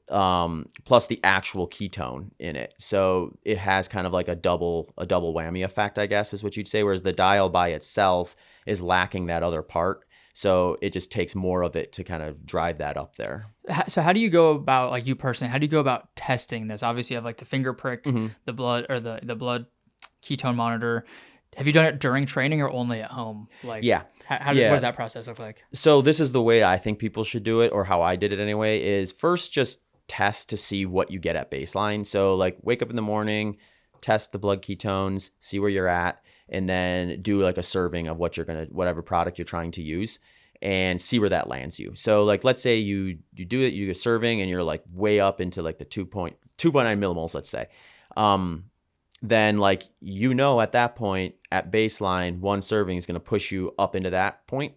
the actual ketone in it. So it has kind of like a double whammy effect, I guess is what you'd say, whereas the Diol by itself is lacking that other part. So it just takes more of it to kind of drive that up there. So how do you go about, like you personally, how do you go about testing this? Obviously you have like the finger prick, the blood, or the blood ketone monitor. Have you done it during training or only at home? Like, what does that process look like? So this is the way I think people should do it, or how I did it anyway, is first just test to see what you get at baseline. So like wake up in the morning, test the blood ketones, see where you're at, and then do like a serving of whatever product you're trying to use, and see where that lands you. So like, let's say you do a serving and you're like way up into like the 2.9 millimoles, let's say. Then like, at that point at baseline, one serving is going to push you up into that point.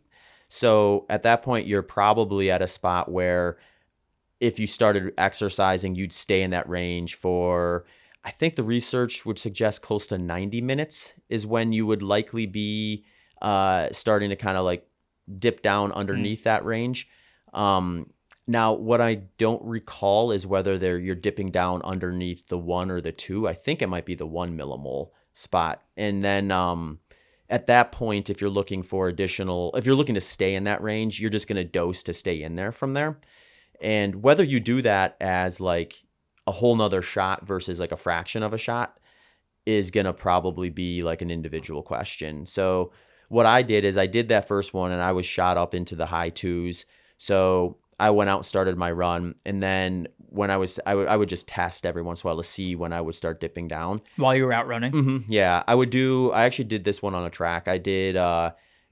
So at that point, you're probably at a spot where if you started exercising, you'd stay in that range for, I think the research would suggest close to 90 minutes is when you would likely be starting to kind of like dip down underneath that range. Now, what I don't recall is whether you're dipping down underneath the 1 or the 2. I think it might be the 1 millimole spot. And then at that point, if you're looking to stay in that range, you're just going to dose to stay in there from there. And whether you do that as like a whole nother shot versus like a fraction of a shot is going to probably be like an individual question. So what I did is I did that first one and I was shot up into the high 2s. So I went out and started my run. And then when I would just test every once in a while to see when I would start dipping down. While you were out running? Yeah, I actually did this one on a track.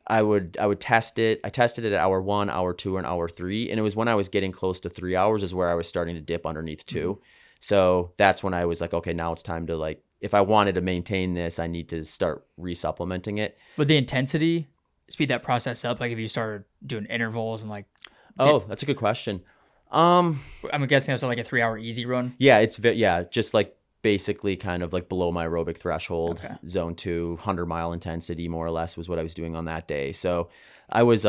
I would test it. I tested it at hour 1, hour 2, and hour 3. And it was when I was getting close to 3 hours is where I was starting to dip underneath 2. So that's when I was like, okay, now it's time to like, if I wanted to maintain this, I need to start resupplementing it. Would the intensity speed that process up? Like if you started doing intervals and like... Oh, that's a good question. I'm guessing that's like a 3-hour easy run. Yeah, just like basically kind of like below my aerobic threshold, zone 2, 100-mile intensity more or less was what I was doing on that day. So I was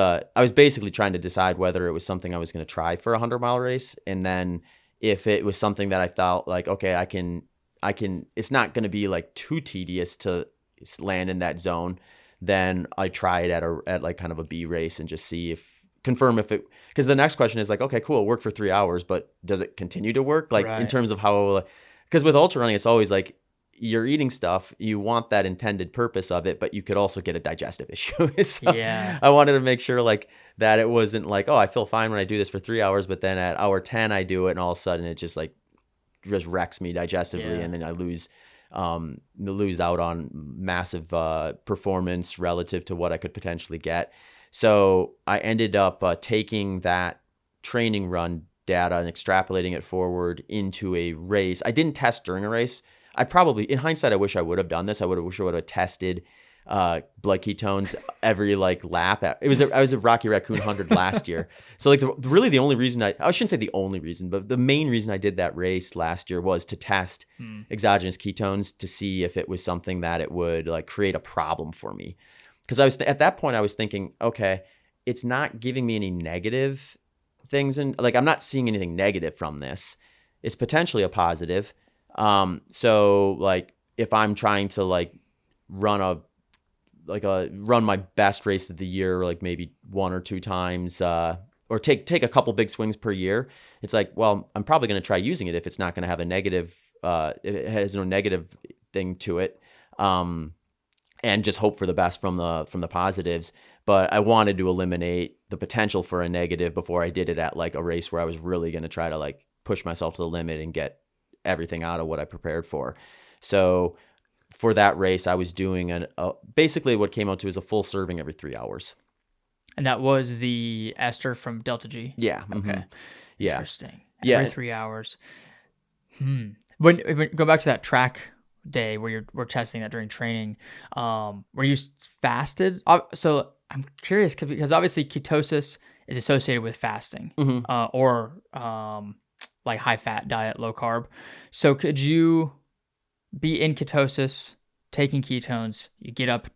basically trying to decide whether it was something I was going to try for a 100-mile race, and then if it was something that I thought like, okay, I can, it's not going to be like too tedious to land in that zone, then I try it at like kind of a B race and just confirm if it, because the next question is like, okay, cool, it worked for 3 hours, but does it continue to work? Like in terms of how, because with ultra running, it's always like you're eating stuff, you want that intended purpose of it, but you could also get a digestive issue. So I wanted to make sure like that it wasn't like, oh, I feel fine when I do this for 3 hours, but then at hour 10 I do it and all of a sudden it just wrecks me digestively, and then I lose out on massive performance relative to what I could potentially get. So I ended up taking that training run data and extrapolating it forward into a race. I didn't test during a race. In hindsight, I wish I would have done this. I would have tested blood ketones every like lap. I was a Rocky Raccoon 100 last year. So like really the only reason I shouldn't say the only reason, but the main reason I did that race last year was to test exogenous ketones to see if it was something that it would like create a problem for me. because I was at that point I was thinking, okay, it's not giving me any negative things, and like I'm not seeing anything negative from this. It's potentially a positive. So like if I'm trying to like run my best race of the year, like maybe 1 or 2 times, or take a couple big swings per year, it's like, well, I'm probably going to try using it if it's not going to have a negative, it has no negative thing to it, and just hope for the best from the positives. But I wanted to eliminate the potential for a negative before I did it at like a race where I was really going to try to like push myself to the limit and get everything out of what I prepared for. So for that race, I was doing basically what came out to is a full serving every 3 hours. And that was the ester from Delta G? Yeah. Okay. Mm-hmm. Yeah. Interesting. Yeah. Every 3 hours. When go back to that track day where we're testing that during training, were you fasted? So I'm curious because obviously ketosis is associated with fasting, or like high fat diet, low carb. So could you be in ketosis, taking ketones, you get up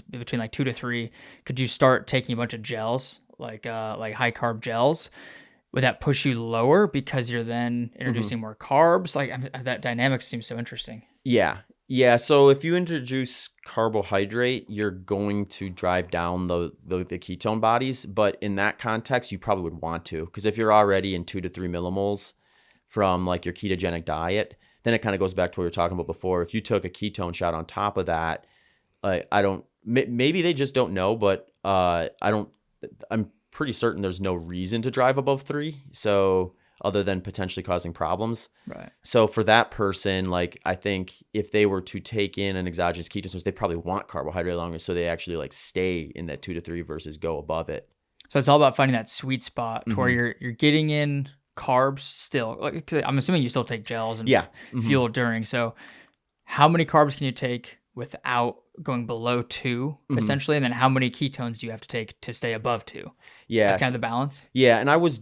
between like 2 to 3, could you start taking a bunch of gels, like high carb gels? Would that push you lower because you're then introducing more carbs? Like that dynamic seems so interesting. Yeah. Yeah. So if you introduce carbohydrate, you're going to drive down the ketone bodies. But in that context, you probably would want to, because if you're already in 2 to 3 millimoles from like your ketogenic diet, then it kind of goes back to what we were talking about before. If you took a ketone shot on top of that, maybe they just don't know, but I'm pretty certain there's no reason to drive above 3. So other than potentially causing problems. Right. So for that person, like I think if they were to take in an exogenous ketone, they probably want carbohydrate longer, so they actually like stay in that 2 to 3 versus go above it. So it's all about finding that sweet spot to where you're getting in carbs still. Like, I'm assuming you still take gels and fuel during. So how many carbs can you take without going below 2, essentially? And then how many ketones do you have to take to stay above 2? Yeah. That's kind of the balance. Yeah. And I was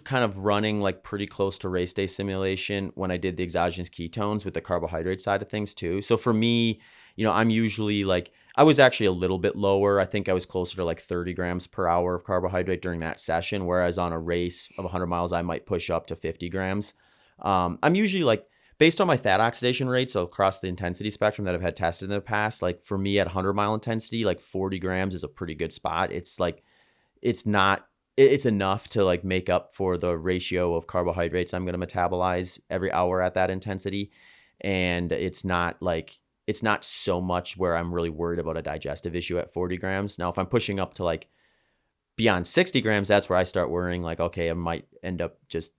kind of running like pretty close to race day simulation when I did the exogenous ketones with the carbohydrate side of things too. So for me, I'm usually like, I was actually a little bit lower. I think I was closer to like 30 grams per hour of carbohydrate during that session. Whereas on a race of 100 miles, I might push up to 50 grams. I'm usually like, based on my fat oxidation rates across the intensity spectrum that I've had tested in the past, like for me at 100-mile intensity, like 40 grams is a pretty good spot. It's like, it's enough to like make up for the ratio of carbohydrates I'm going to metabolize every hour at that intensity. And it's not so much where I'm really worried about a digestive issue at 40 grams. Now, if I'm pushing up to like beyond 60 grams, that's where I start worrying like, okay, I might end up just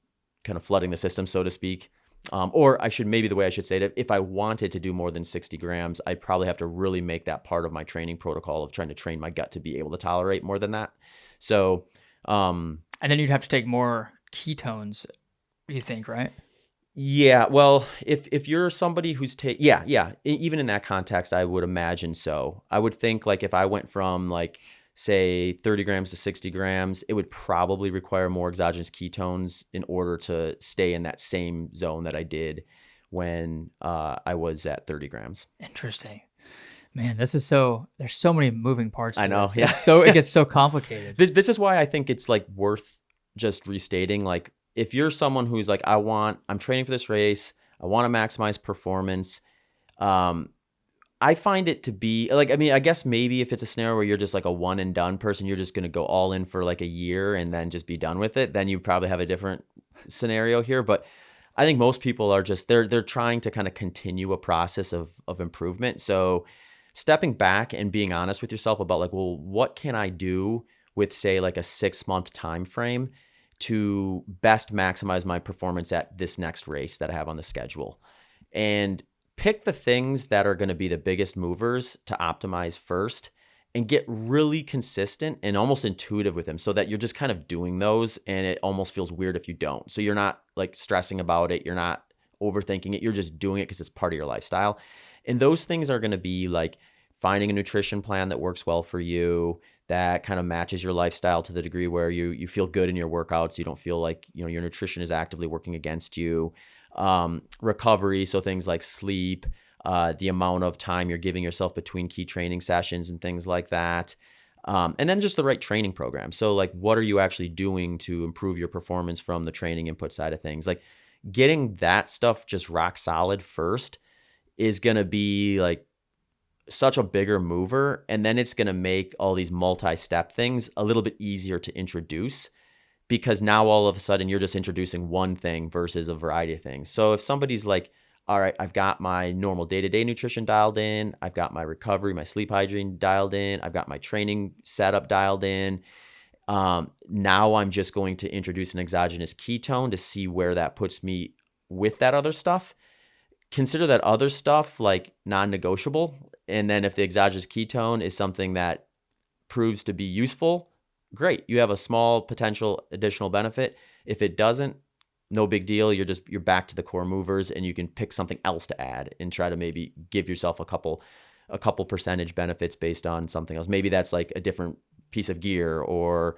kind of flooding the system, so to speak. Or the way I should say it, if I wanted to do more than 60 grams, I'd probably have to really make that part of my training protocol of trying to train my gut to be able to tolerate more than that. So, and then you'd have to take more ketones, you think, right? Yeah. Well, if you're somebody who's even in that context, I would imagine so. I would think like if I went from like, say 30 grams to 60 grams, it would probably require more exogenous ketones in order to stay in that same zone that I did when I was at 30 grams. Interesting. Man, there's so many moving parts. I know. This. Yeah. It gets so complicated. This is why I think it's like worth just restating. Like if you're someone who's like, I'm training for this race, I want to maximize performance. I find it to be like, I guess maybe if it's a scenario where you're just like a one and done person, you're just going to go all in for like a year and then just be done with it, then you probably have a different scenario here. But I think most people are just, they're trying to kind of continue a process of improvement. So stepping back and being honest with yourself about like, well, what can I do with say like a 6-month time frame to best maximize my performance at this next race that I have on the schedule? And pick the things that are going to be the biggest movers to optimize first and get really consistent and almost intuitive with them so that you're just kind of doing those and it almost feels weird if you don't. So you're not like stressing about it. You're not overthinking it. You're just doing it because it's part of your lifestyle. And those things are going to be like finding a nutrition plan that works well for you, that kind of matches your lifestyle to the degree where you feel good in your workouts. You don't feel like, your nutrition is actively working against you. Recovery, so things like sleep, the amount of time you're giving yourself between key training sessions and things like that. And then just the right training program. So like, what are you actually doing to improve your performance from the training input side of things? Like getting that stuff just rock solid first is going to be like such a bigger mover. And then it's going to make all these multi-step things a little bit easier to introduce, because now all of a sudden you're just introducing one thing versus a variety of things. So if somebody's like, all right, I've got my normal day-to-day nutrition dialed in, I've got my recovery, my sleep hygiene dialed in, I've got my training setup dialed in. Now I'm just going to introduce an exogenous ketone to see where that puts me with that other stuff. Consider that other stuff like non-negotiable. And then if the exogenous ketone is something that proves to be useful, great. You have a small potential additional benefit. If it doesn't, no big deal. You're back to the core movers, and you can pick something else to add and try to maybe give yourself a couple percentage benefits based on something else. Maybe that's like a different piece of gear, or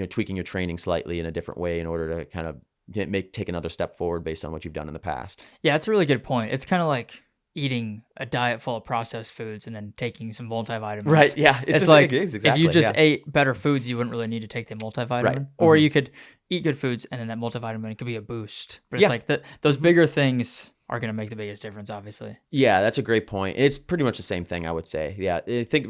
tweaking your training slightly in a different way in order to kind of take another step forward based on what you've done in the past. Yeah, it's a really good point. It's kind of like eating a diet full of processed foods and then taking some multivitamins. Right. Yeah. It's like if you just ate better foods, you wouldn't really need to take the multivitamin. Right. Or you could eat good foods and then that multivitamin could be a boost. But it's Yeah. like those bigger things are going to make the biggest difference, obviously. Yeah, that's a great point. It's pretty much the same thing, I would say. Yeah, I think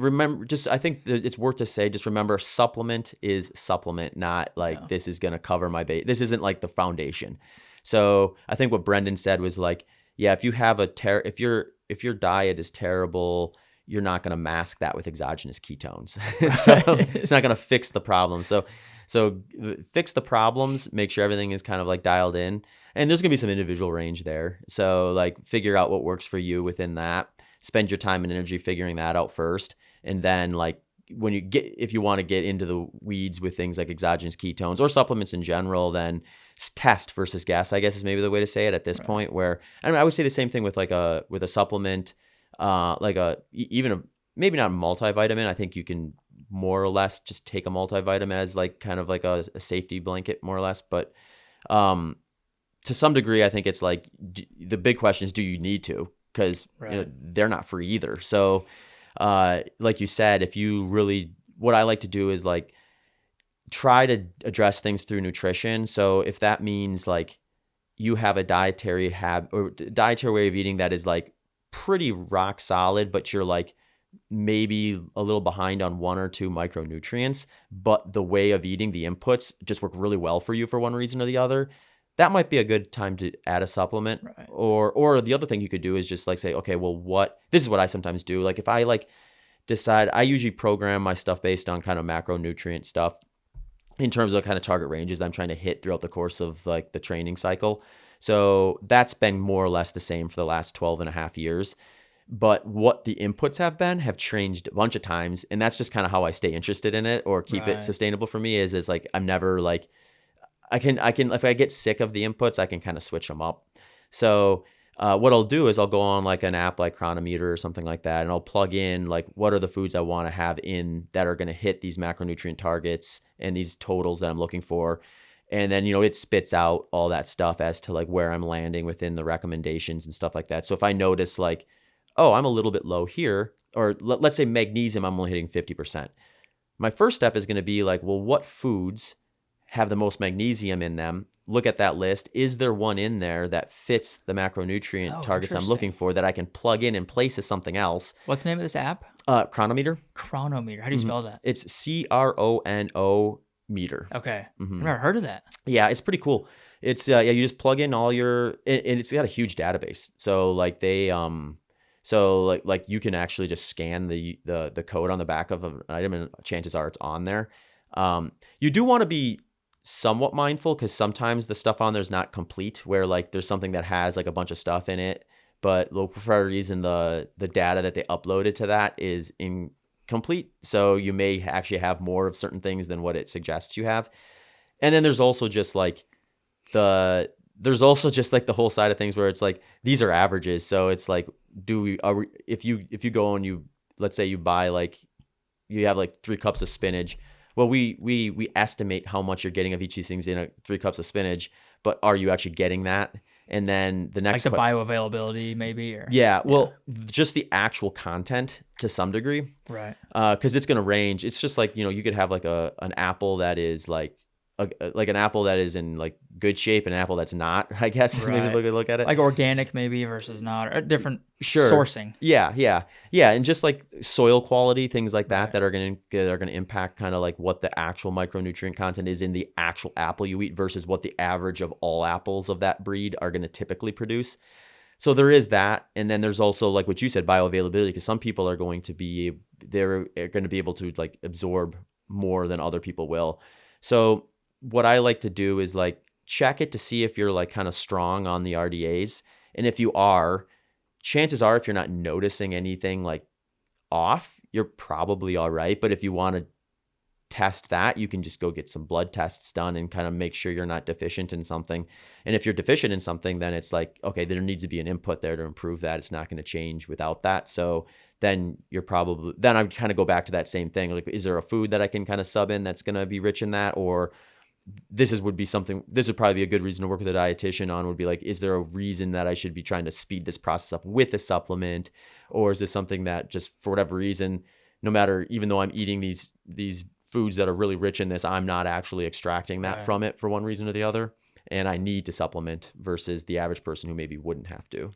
it's worth to say, just remember, supplement is supplement, not like this is going to cover my base. This isn't like the foundation. So I think what Brendan said was like, yeah, if you have if your diet is terrible, you're not going to mask that with exogenous ketones. So it's not going to fix the problem. So fix the problems, make sure everything is kind of like dialed in. And there's going to be some individual range there. So like figure out what works for you within that. Spend your time and energy figuring that out first. And then like if you want to get into the weeds with things like exogenous ketones or supplements in general, then test versus guess, I guess is maybe the way to say it at this point, where, and I would say the same thing with a supplement, maybe not a multivitamin. I think you can more or less just take a multivitamin as like kind of like a safety blanket, more or less. But to some degree, I think it's like the big question is, do you need to? Because they're not free either. So like you said, what I like to do is like try to address things through nutrition. So if that means like you have a dietary way of eating that is like pretty rock solid, but you're like maybe a little behind on one or two micronutrients, but the way of eating, the inputs just work really well for you for one reason or the other, that might be a good time to add a supplement. Right. Or the other thing you could do is just like say, okay, well, this is what I sometimes do. Like if I like decide, I usually program my stuff based on kind of macronutrient stuff in terms of kind of target ranges I'm trying to hit throughout the course of like the training cycle. So that's been more or less the same for the last 12 and a half years. But what the inputs have changed a bunch of times. And that's just kind of how I stay interested in it or keep it sustainable for me is like, I'm never like, I can, if I get sick of the inputs, I can kind of switch them up. So what I'll do is I'll go on like an app like Chronometer or something like that, and I'll plug in like what are the foods I want to have in that are going to hit these macronutrient targets and these totals that I'm looking for. And then, it spits out all that stuff as to like where I'm landing within the recommendations and stuff like that. So if I notice like, oh, I'm a little bit low here, or let's say magnesium, I'm only hitting 50%. My first step is going to be like, well, what foods have the most magnesium in them? Look at that list. Is there one in there that fits the macronutrient targets I'm looking for that I can plug in and place as something else? What's the name of this app? Chronometer. Chronometer. How do you spell that? It's CRONO meter. Okay. I've never heard of that. Yeah, it's pretty cool. It's you just plug in all your, and it's got a huge database. So like they so like you can actually just scan the code on the back of an item, and chances are it's on there. You do want to be somewhat mindful because sometimes the stuff on there is not complete, where like there's something that has like a bunch of stuff in it, but for whatever reason the data that they uploaded to that is incomplete. So you may actually have more of certain things than what it suggests you have. And then there's also just like the whole side of things where it's like these are averages. So it's like if you go and you, let's say you buy like you have like 3 cups of spinach. Well, we estimate how much you're getting of each of these things in 3 cups of spinach, but are you actually getting that? And then the next like the bioavailability maybe, or yeah, well, just the actual content to some degree, right. because it's going to range. It's just like, you could have like an apple that is like an apple that is in like good shape and an apple that's not, I guess, is maybe look at it. Like organic maybe versus not, or different Sure. sourcing. Yeah. And just like soil quality, things like that, that are going to impact kind of like what the actual micronutrient content is in the actual apple you eat versus what the average of all apples of that breed are going to typically produce. So there is that. And then there's also, like what you said, bioavailability, because some people are going to be able to like absorb more than other people will. So what I like to do is like check it to see if you're like kind of strong on the RDAs. And if you are, chances are if you're not noticing anything like off, you're probably all right. But if you want to test that, you can just go get some blood tests done and kind of make sure you're not deficient in something. And if you're deficient in something, then it's like, okay, there needs to be an input there to improve that. It's not going to change without that. So then I kind of go back to that same thing. Like, is there a food that I can kind of sub in that's going to be rich in that? Or this would probably be a good reason to work with a dietitian on, would be like, is there a reason that I should be trying to speed this process up with a supplement? Or is this something that just for whatever reason, no matter, even though I'm eating these foods that are really rich in this, I'm not actually extracting that from it for one reason or the other, and I need to supplement versus the average person who maybe wouldn't have to.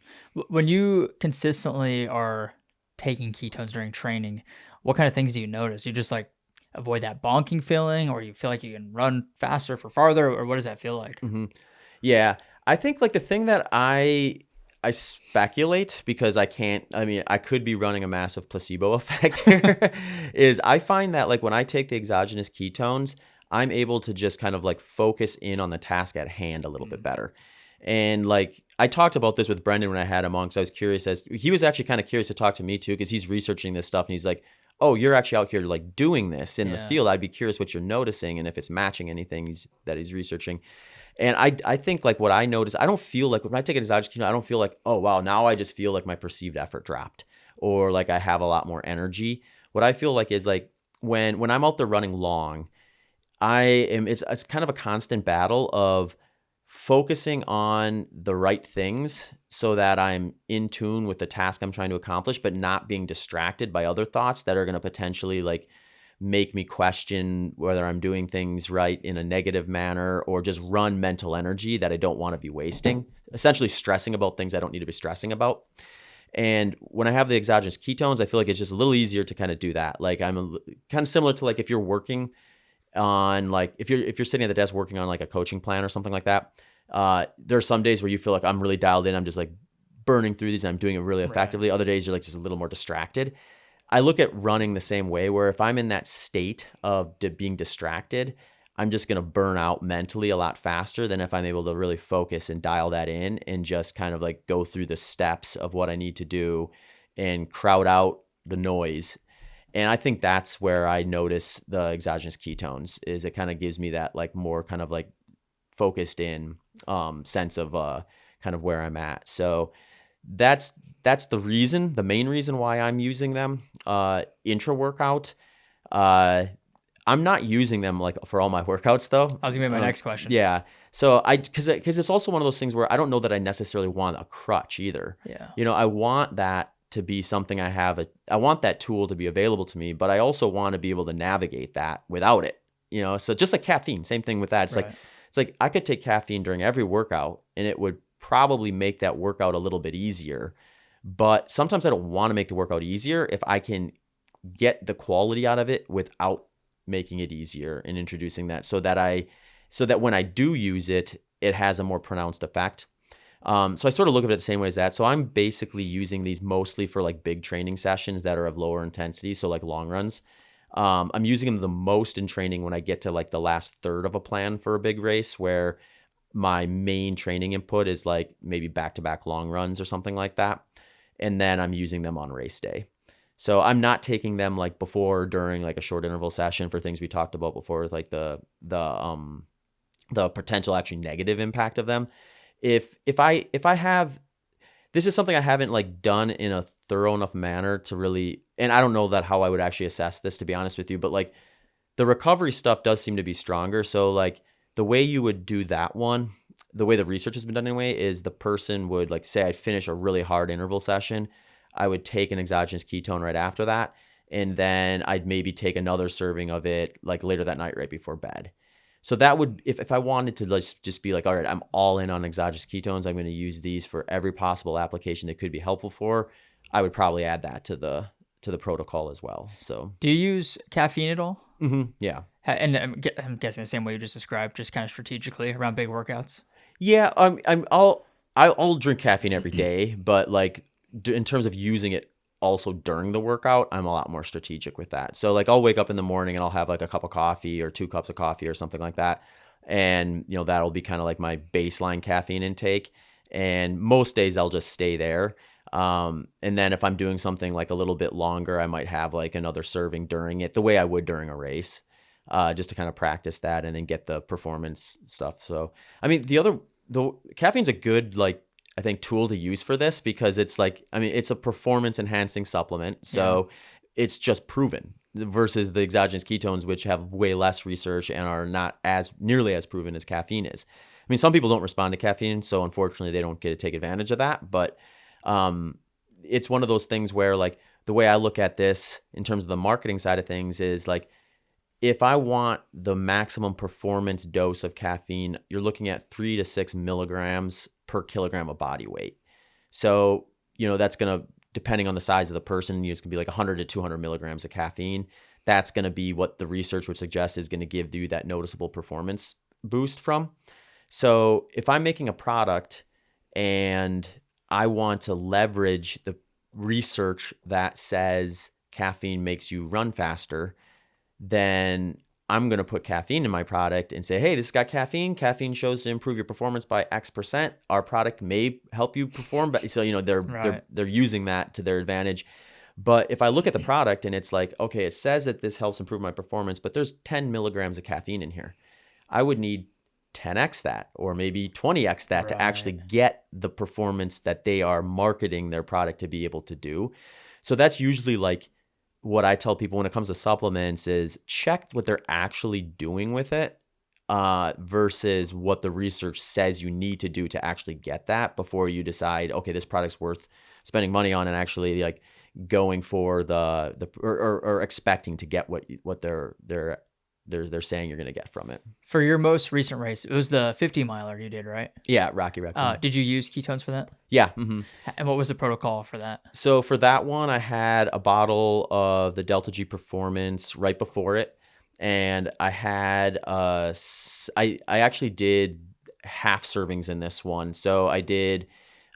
When you consistently are taking ketones during training, what kind of things do you notice? You just like avoid that bonking feeling, or you feel like you can run faster for farther, or what does that feel like? Mm-hmm. Yeah, I think like the thing that I speculate, because I could be running a massive placebo effect here, is I find that like when I take the exogenous ketones, I'm able to just kind of like focus in on the task at hand a little bit better. And like I talked about this with Brendan when I had him on, because I was curious, he was actually kind of curious to talk to me too, because he's researching this stuff and he's like, oh, you're actually out here like doing this in the field. I'd be curious what you're noticing and if it's matching anything that he's researching. And I think like what I notice, I don't feel like when I take an exogenous ketone, I don't feel like, oh, wow, now I just feel like my perceived effort dropped or like I have a lot more energy. What I feel like is like when I'm out there running long, it's kind of a constant battle of focusing on the right things so that I'm in tune with the task I'm trying to accomplish, but not being distracted by other thoughts that are going to potentially like make me question whether I'm doing things right in a negative manner, or just run mental energy that I don't want to be wasting, essentially stressing about things I don't need to be stressing about. And when I have the exogenous ketones, I feel like it's just a little easier to kind of do that. Like kind of similar to like if you're working on like, if you're sitting at the desk working on like a coaching plan or something like that, there are some days where you feel like I'm really dialed in. I'm just like burning through these and I'm doing it really effectively. Other days you're like just a little more distracted. I look at running the same way, where if I'm in that state of being distracted, I'm just going to burn out mentally a lot faster than if I'm able to really focus and dial that in and just kind of like go through the steps of what I need to do and crowd out the noise. And I think that's where I notice the exogenous ketones, is it kind of gives me that like more kind of like focused in sense of kind of where I'm at. So that's the main reason why I'm using them intra workout. I'm not using them like for all my workouts though. I was gonna be my next question. Yeah. So because it's also one of those things where I don't know that I necessarily want a crutch either. Yeah. I want that to be something I want that tool to be available to me, but I also want to be able to navigate that without it. So just like caffeine, same thing with that. It's like I could take caffeine during every workout and it would probably make that workout a little bit easier. But sometimes I don't want to make the workout easier if I can get the quality out of it without making it easier and introducing that so that when I do use it, it has a more pronounced effect. So I sort of look at it the same way as that. So I'm basically using these mostly for like big training sessions that are of lower intensity. So like long runs. I'm using them the most in training when I get to like the last third of a plan for a big race, where my main training input is like maybe back-to-back long runs or something like that. And then I'm using them on race day. So I'm not taking them like before or during like a short interval session for things we talked about before, with like the potential actually negative impact of them. If I have, this is something I haven't like done in a thorough enough manner to really, and I don't know that how I would actually assess this, to be honest with you, but like the recovery stuff does seem to be stronger. So like the way you would do that one, the way the research has been done anyway is the person would like say I'd finish a really hard interval session. I would take an exogenous ketone right after that. And then I'd maybe take another serving of it like later that night right before bed. So that would, if I wanted to just be like, all right, I'm all in on exogenous ketones, I'm going to use these for every possible application that could be helpful for, I would probably add that to the protocol as well. So do you use caffeine at all? Yeah. And I'm guessing the same way you just described, just kind of strategically around big workouts. Yeah, I'll drink caffeine every day, but like in terms of using it also during the workout, I'm a lot more strategic with that. So like I'll wake up in the morning and I'll have like a cup of coffee or 2 cups of coffee or something like that. And that'll be kind of like my baseline caffeine intake. And most days I'll just stay there. And then if I'm doing something like a little bit longer, I might have like another serving during it, the way I would during a race, just to kind of practice that and then get the performance stuff. So, I mean, the caffeine's a good, like, I think tool to use for this because it's like, I mean, it's a performance enhancing supplement. So it's just proven versus the exogenous ketones, which have way less research and are not as nearly as proven as caffeine is. I mean, some people don't respond to caffeine, so unfortunately they don't get to take advantage of that. But it's one of those things where like the way I look at this in terms of the marketing side of things is like, if I want the maximum performance dose of caffeine, you're looking at 3 to 6 milligrams per kilogram of body weight. So, that's going to, depending on the size of the person, it's going to be like 100 to 200 milligrams of caffeine. That's going to be what the research would suggest is going to give you that noticeable performance boost from. So if I'm making a product and I want to leverage the research that says caffeine makes you run faster, then I'm going to put caffeine in my product and say, hey, this has got caffeine. Caffeine shows to improve your performance by X%. Our product may help you perform better. So, they're using that to their advantage. But if I look at the product and it's like, okay, it says that this helps improve my performance, but there's 10 milligrams of caffeine in here. I would need 10x that or maybe 20x that to actually get the performance that they are marketing their product to be able to do. So that's usually like what I tell people when it comes to supplements is check what they're actually doing with it versus what the research says you need to do to actually get that before you decide, okay, this product's worth spending money on and actually like going for or expecting to get what they're saying you're going to get from it. For your most recent race, it was the 50 miler you did, right? Yeah, Rocky Raccoon. Did you use ketones for that? Yeah. Mm-hmm. And what was the protocol for that? So for that one, I had a bottle of the Delta G Performance right before it. And I had, I actually did half servings in this one. So I did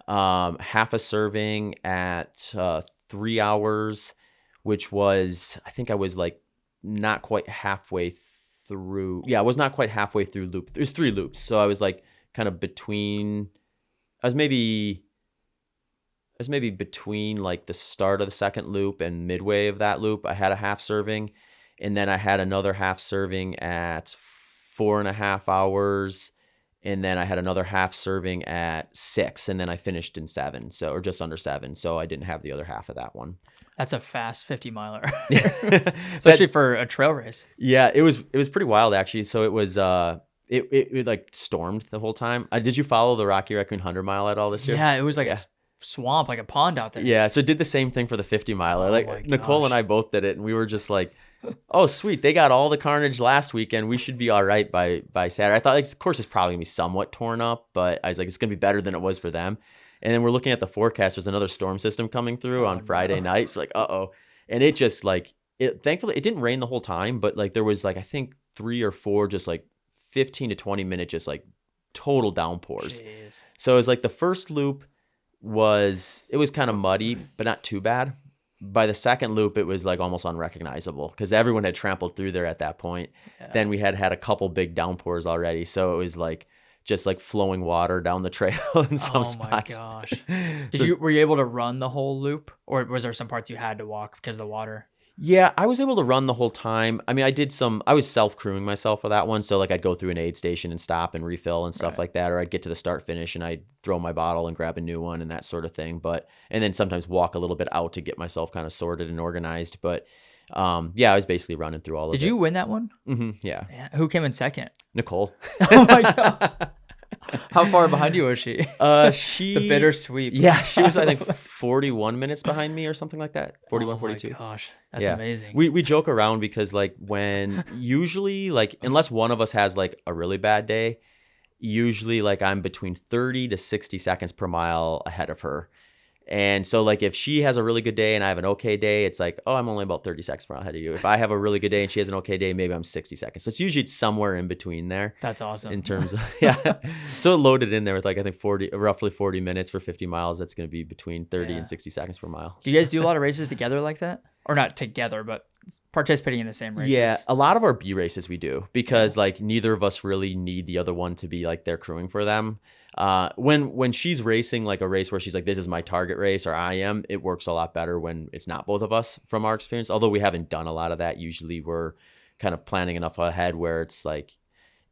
half a serving at 3 hours, which was, I think I was like, not quite halfway through. Yeah, I was not quite halfway through loop. There's 3 loops. So I was like kind of between, I was maybe between like the start of the second loop and midway of that loop. I had a half serving and then I had another half serving at 4.5 hours. And then I had another half serving at 6 and then I finished in 7. So, or just under 7. So I didn't have the other half of that one. That's a fast 50 miler, especially for a trail race. Yeah, it was pretty wild actually. So it was it like stormed the whole time. Did you follow the Rocky Raccoon 100 mile at all this year? Yeah, it was like a swamp, like a pond out there. Yeah, so it did the same thing for the 50 miler. Like Nicole and I both did it, and we were just like, oh sweet, they got all the carnage last weekend. We should be all right by Saturday. I thought like the course is probably gonna be somewhat torn up, but I was like, it's gonna be better than it was for them. And then we're looking at the forecast. There's another storm system coming through on Friday night. So like, uh-oh. And it just like, thankfully, it didn't rain the whole time, but like there was like, I think 3 or 4 just like 15 to 20 minute just like total downpours. Jeez. So it was like the first loop it was kind of muddy, but not too bad. By the second loop, it was like almost unrecognizable because everyone had trampled through there at that point. Yeah. Then we had a couple big downpours already. So it was like, just like flowing water down the trail in some spots. Oh my gosh. Were you able to run the whole loop or was there some parts you had to walk because of the water? Yeah, I was able to run the whole time. I mean, I was self-crewing myself for that one. So like I'd go through an aid station and stop and refill and stuff like that. Or I'd get to the start finish and I'd throw my bottle and grab a new one and that sort of thing. And then sometimes walk a little bit out to get myself kind of sorted and organized. But yeah, I was basically running through all of it. Did you win that one? Mm-hmm, yeah. Who came in second? Nicole. Oh my gosh. How far behind you was she? The bittersweet. Yeah, she was, I think, 41 minutes behind me or something like that. 41, 42. Oh my gosh, that's amazing. We joke around because like when usually like unless one of us has like a really bad day, usually like I'm between 30 to 60 seconds per mile ahead of her. And so like if she has a really good day and I have an okay day, it's like, oh, I'm only about 30 seconds per mile ahead of you. If I have a really good day and she has an okay day, maybe I'm 60 seconds. So it's usually somewhere in between there. That's awesome. In terms of, yeah. So it loaded in there with like, I think roughly 40 minutes for 50 miles. That's going to be between 30 and 60 seconds per mile. Do you guys do a lot of races together like that? Or not together, but participating in the same races? Yeah, a lot of our B races we do because like neither of us really need the other one to be like they're crewing for them. When she's racing like a race where she's like, this is my target race or I am, it works a lot better when it's not both of us from our experience. Although we haven't done a lot of that. Usually we're kind of planning enough ahead where it's like,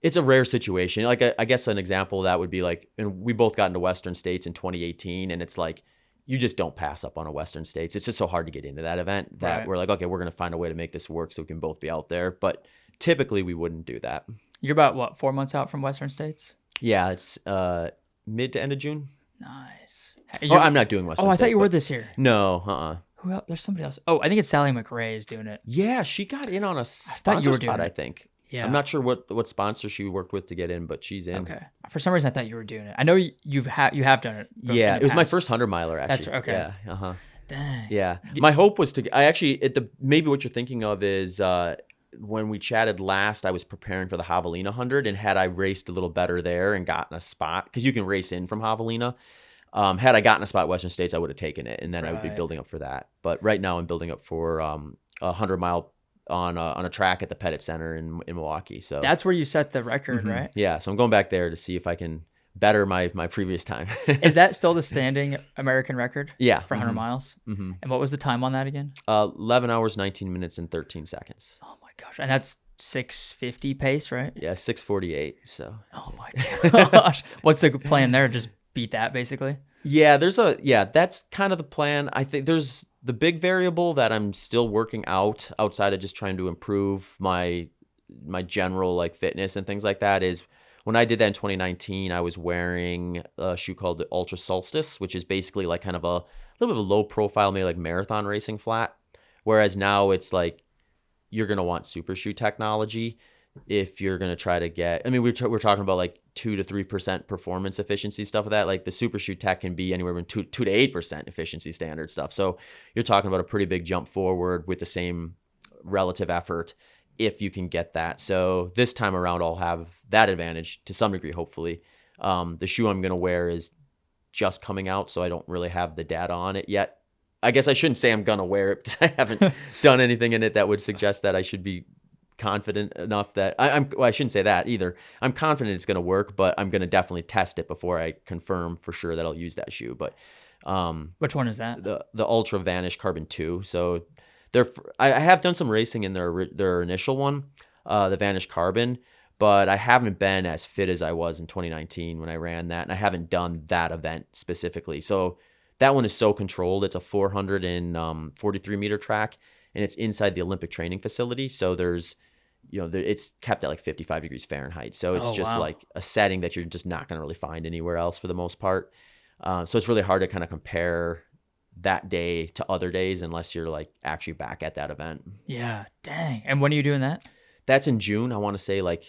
it's a rare situation. Like I guess an example of that would be like, and we both got into Western States in 2018 and it's like, you just don't pass up on a Western States. It's just so hard to get into that event that we're like, okay, we're going to find a way to make this work so we can both be out there. But typically we wouldn't do that. You're about what, 4 months out from Western States? Yeah, it's mid to end of June. Nice. Oh, I'm not doing Western States. I thought you were this year. No, Who else? There's somebody else. Oh, I think it's Sally McRae is doing it. Yeah, she got in on a sponsor spot, I think. Yeah. I'm not sure what sponsor she worked with to get in, but she's in. Okay. For some reason, I thought you were doing it. I know you have done it. Yeah, it was my first 100-miler, actually. That's okay. Yeah. Dang. Yeah. My hope was maybe what you're thinking of is when we chatted last, I was preparing for the Javelina 100, and had I raced a little better there and gotten a spot, because you can race in from Javelina. Had I gotten a spot at Western States, I would have taken it, and then I would be building up for that. But right now, I'm building up for a 100-mile on a track at the Pettit Center in Milwaukee. So that's where you set the record, right? Yeah. So I'm going back there to see if I can better my previous time. Is that still the standing American record? Yeah. For 100 miles? Mm-hmm. And what was the time on that again? 11 hours, 19 minutes, and 13 seconds. Oh my gosh. And that's 6:50 pace, right? Yeah, 6:48. So. Oh my gosh. What's the plan there? Just beat that basically? Yeah, that's kind of the plan. I think there's the big variable that I'm still working out outside of just trying to improve my general like fitness and things like that is when I did that in 2019, I was wearing a shoe called the Ultra Solstice, which is basically like kind of a little bit of a low profile, maybe like marathon racing flat. Whereas now it's like you're going to want super shoe technology if you're going to try to get, I mean, we're talking about like 2 to 3% performance efficiency stuff of that. Like the super shoe tech can be anywhere from 2 to 8% efficiency standard stuff. So you're talking about a pretty big jump forward with the same relative effort if you can get that. So this time around, I'll have that advantage to some degree, hopefully. The shoe I'm going to wear is just coming out, so I don't really have the data on it yet. I guess I shouldn't say I'm going to wear it because I haven't done anything in it that would suggest that I should be confident enough that I shouldn't say that either. I'm confident it's going to work, but I'm going to definitely test it before I confirm for sure that I'll use that shoe. But which one is that? The Ultra Vanish Carbon 2. So I have done some racing in their initial one, the Vanish Carbon, but I haven't been as fit as I was in 2019 when I ran that, and I haven't done that event specifically. So that one is so controlled. It's a 443 meter track, and it's inside the Olympic training facility. So there's, it's kept at like 55 degrees Fahrenheit. So it's like a setting that you're just not going to really find anywhere else for the most part. So it's really hard to kind of compare that day to other days unless you're like actually back at that event. Yeah, dang. And when are you doing that? That's in June. I want to say like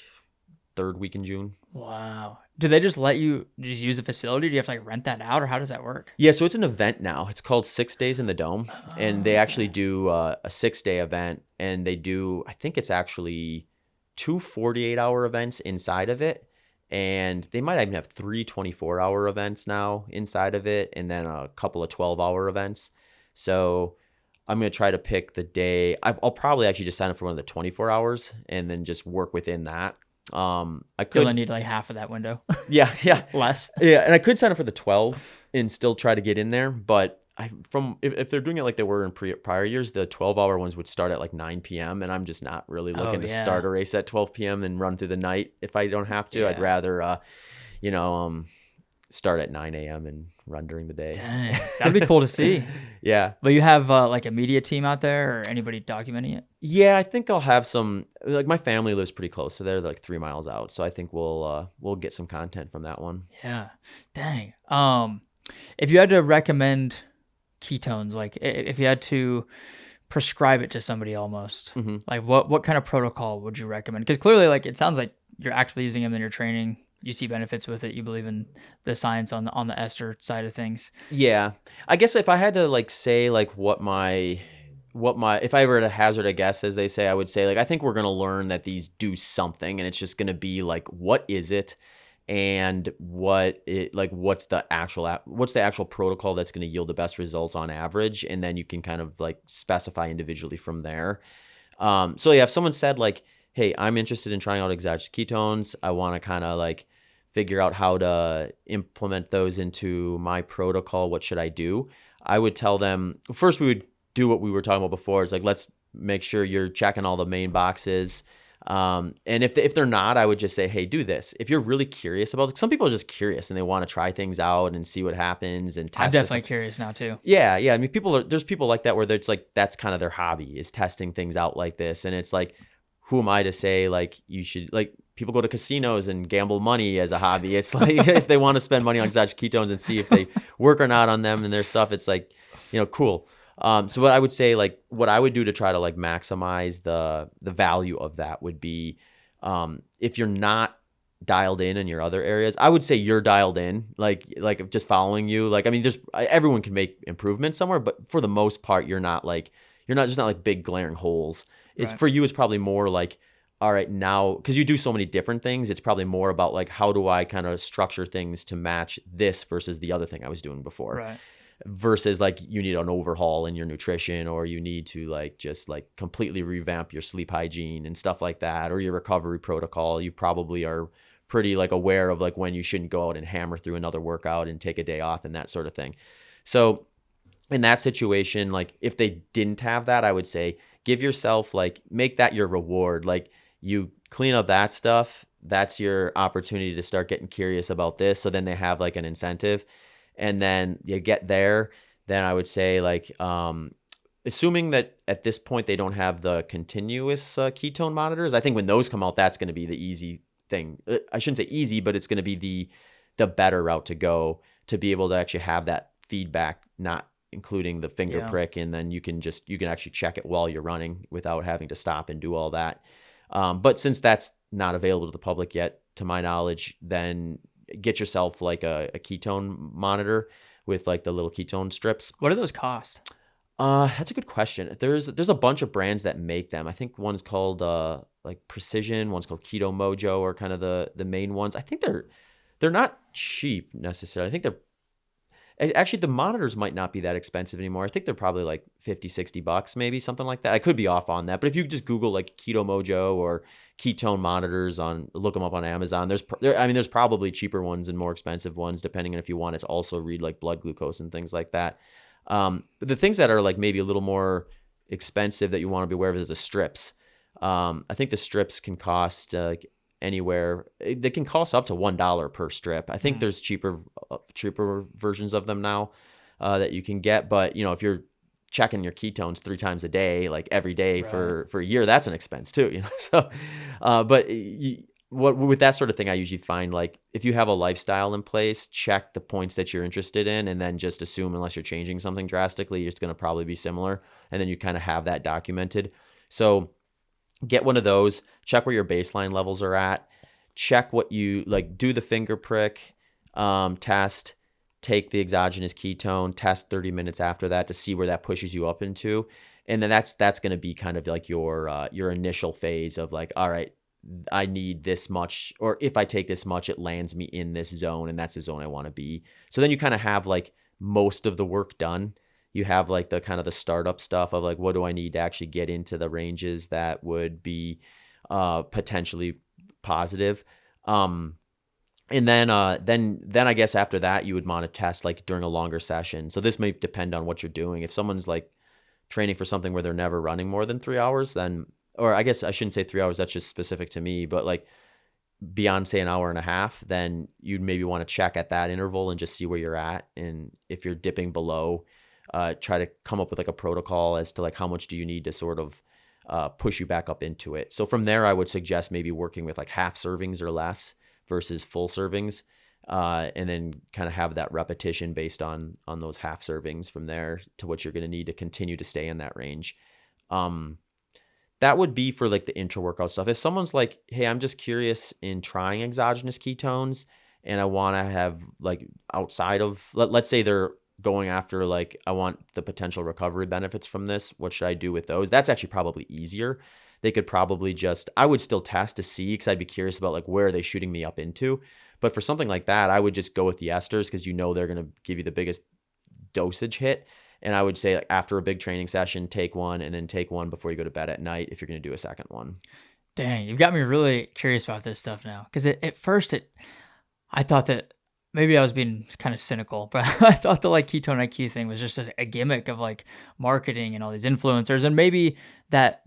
third week in June. Wow. Do they just let you just use a facility? Do you have to like rent that out, or how does that work? Yeah, so it's an event now. It's called 6 Days in the Dome, and they actually do a 6-day event, and they do, I think it's actually 2 48-hour events inside of it, and they might even have 3 24-hour events now inside of it, and then a couple of 12-hour events. So I'm going to try to pick the day. I'll probably actually just sign up for one of the 24 hours and then just work within that. I could only need like half of that window. Yeah. Less. Yeah, and I could sign up for the 12 and still try to get in there, but if they're doing it like they were in prior years, the 12-hour ones would start at like 9 p.m. and I'm just not really looking to start a race at 12 p.m. and run through the night if I don't have to. Yeah. I'd rather start at 9 a.m. and run during the day. Dang, that'd be cool to see. Yeah. But you have like a media team out there or anybody documenting it? Yeah, I think I'll have some, like my family lives pretty close, so they're like 3 miles out. So I think we'll get some content from that one. Yeah. Dang. If you had to recommend ketones, like if you had to prescribe it to somebody almost, like what kind of protocol would you recommend? Because clearly, like it sounds like you're actually using them in your training. You see benefits with it. You believe in the science on the ester side of things. Yeah, I guess if I had to like say like what my if I were to hazard a guess, as they say, I would say like I think we're gonna learn that these do something, and it's just gonna be like what is it, and what's the actual protocol that's going to yield the best results on average, and then you can kind of like specify individually from there. So yeah, if someone said like, hey, I'm interested in trying out exogenous ketones, I want to kind of like figure out how to implement those into my protocol, what should I do? I would tell them, first we would do what we were talking about before. It's like, let's make sure you're checking all the main boxes. And if they're not, I would just say, hey, do this. If you're really curious about it, some people are just curious and they want to try things out and see what happens and test. I'm definitely curious now too. Yeah. I mean, there's people like that where it's like, that's kind of their hobby is testing things out like this. And it's like, who am I to say like, you should like, people go to casinos and gamble money as a hobby. It's like, if they want to spend money on exogenous ketones and see if they work or not on them and their stuff, it's like, cool. So what I would say, like what I would do to try to like maximize the value of that would be, if you're not dialed in your other areas, I would say you're dialed in, like just following you. Like, I mean, everyone can make improvements somewhere, but for the most part, you're not just not like big glaring holes. It's Right. For you, it's probably more like, all right, now, cause you do so many different things. It's probably more about like, how do I kind of structure things to match this versus the other thing I was doing before. Right. Versus like you need an overhaul in your nutrition, or you need to like just like completely revamp your sleep hygiene and stuff like that, or your recovery protocol. You probably are pretty like aware of like when you shouldn't go out and hammer through another workout and take a day off and that sort of thing. So in that situation, like if they didn't have that, I would say give yourself like, make that your reward. Like you clean up that stuff. That's your opportunity to start getting curious about this. So then they have like an incentive. And then you get there, then I would say like, assuming that at this point they don't have the continuous ketone monitors, I think when those come out, that's going to be the easy thing. I shouldn't say easy, but it's going to be the better route to go to be able to actually have that feedback, not including the finger prick. And then you can actually check it while you're running without having to stop and do all that. But since that's not available to the public yet, to my knowledge, then get yourself like a ketone monitor with like the little ketone strips. What do those cost? That's a good question. There's a bunch of brands that make them. I think one's called like Precision, one's called Keto Mojo, or kind of the main ones. I think they're not cheap necessarily. I think actually the monitors might not be that expensive anymore. I think they're probably like $50-$60 maybe, something like that. I could be off on that, but if you just Google like Keto Mojo or ketone monitors look them up on Amazon. There's probably cheaper ones and more expensive ones depending on if you want to also read like blood glucose and things like that. But the things that are like maybe a little more expensive that you want to be aware of is the strips. I think the strips can cost anywhere. They can cost up to $1 per strip. I think there's cheaper versions of them now that you can get. But if you're checking your ketones 3 times a day, like every day for a year, that's an expense too. So, but with that sort of thing, I usually find like if you have a lifestyle in place, check the points that you're interested in, and then just assume unless you're changing something drastically, it's going to probably be similar, and then you kind of have that documented. So get one of those, check where your baseline levels are at, check what you like, do the finger prick test, take the exogenous ketone, test 30 minutes after that to see where that pushes you up into. And then that's going to be kind of like your initial phase of like, all right, I need this much, or if I take this much, it lands me in this zone, and that's the zone I want to be. So then you kind of have like most of the work done. You have like the kind of the startup stuff of like, what do I need to actually get into the ranges that would be potentially positive. And then I guess after that, you would want to test like during a longer session. So this may depend on what you're doing. If someone's like training for something where they're never running more than 3 hours, then, or I guess I shouldn't say 3 hours, that's just specific to me, but like beyond say an hour and a half, then you'd maybe want to check at that interval and just see where you're at. And if you're dipping below, try to come up with like a protocol as to like how much do you need to sort of push you back up into it. So from there, I would suggest maybe working with like half servings or less versus full servings, and then kind of have that repetition based on those half servings from there to what you're going to need to continue to stay in that range. That would be for like the intra workout stuff. If someone's like, hey, I'm just curious in trying exogenous ketones and I want to have like outside of, let's say they're going after like, I want the potential recovery benefits from this. What should I do with those? That's actually probably easier. They could probably just, I would still test to see because I'd be curious about like where are they shooting me up into. But for something like that, I would just go with the esters because you know they're going to give you the biggest dosage hit. And I would say like after a big training session, take one and then take one before you go to bed at night if you're going to do a second one. Dang, you've got me really curious about this stuff now. Because at first, I thought that maybe I was being kind of cynical, but I thought the like Ketone IQ thing was just a gimmick of like marketing and all these influencers. And maybe that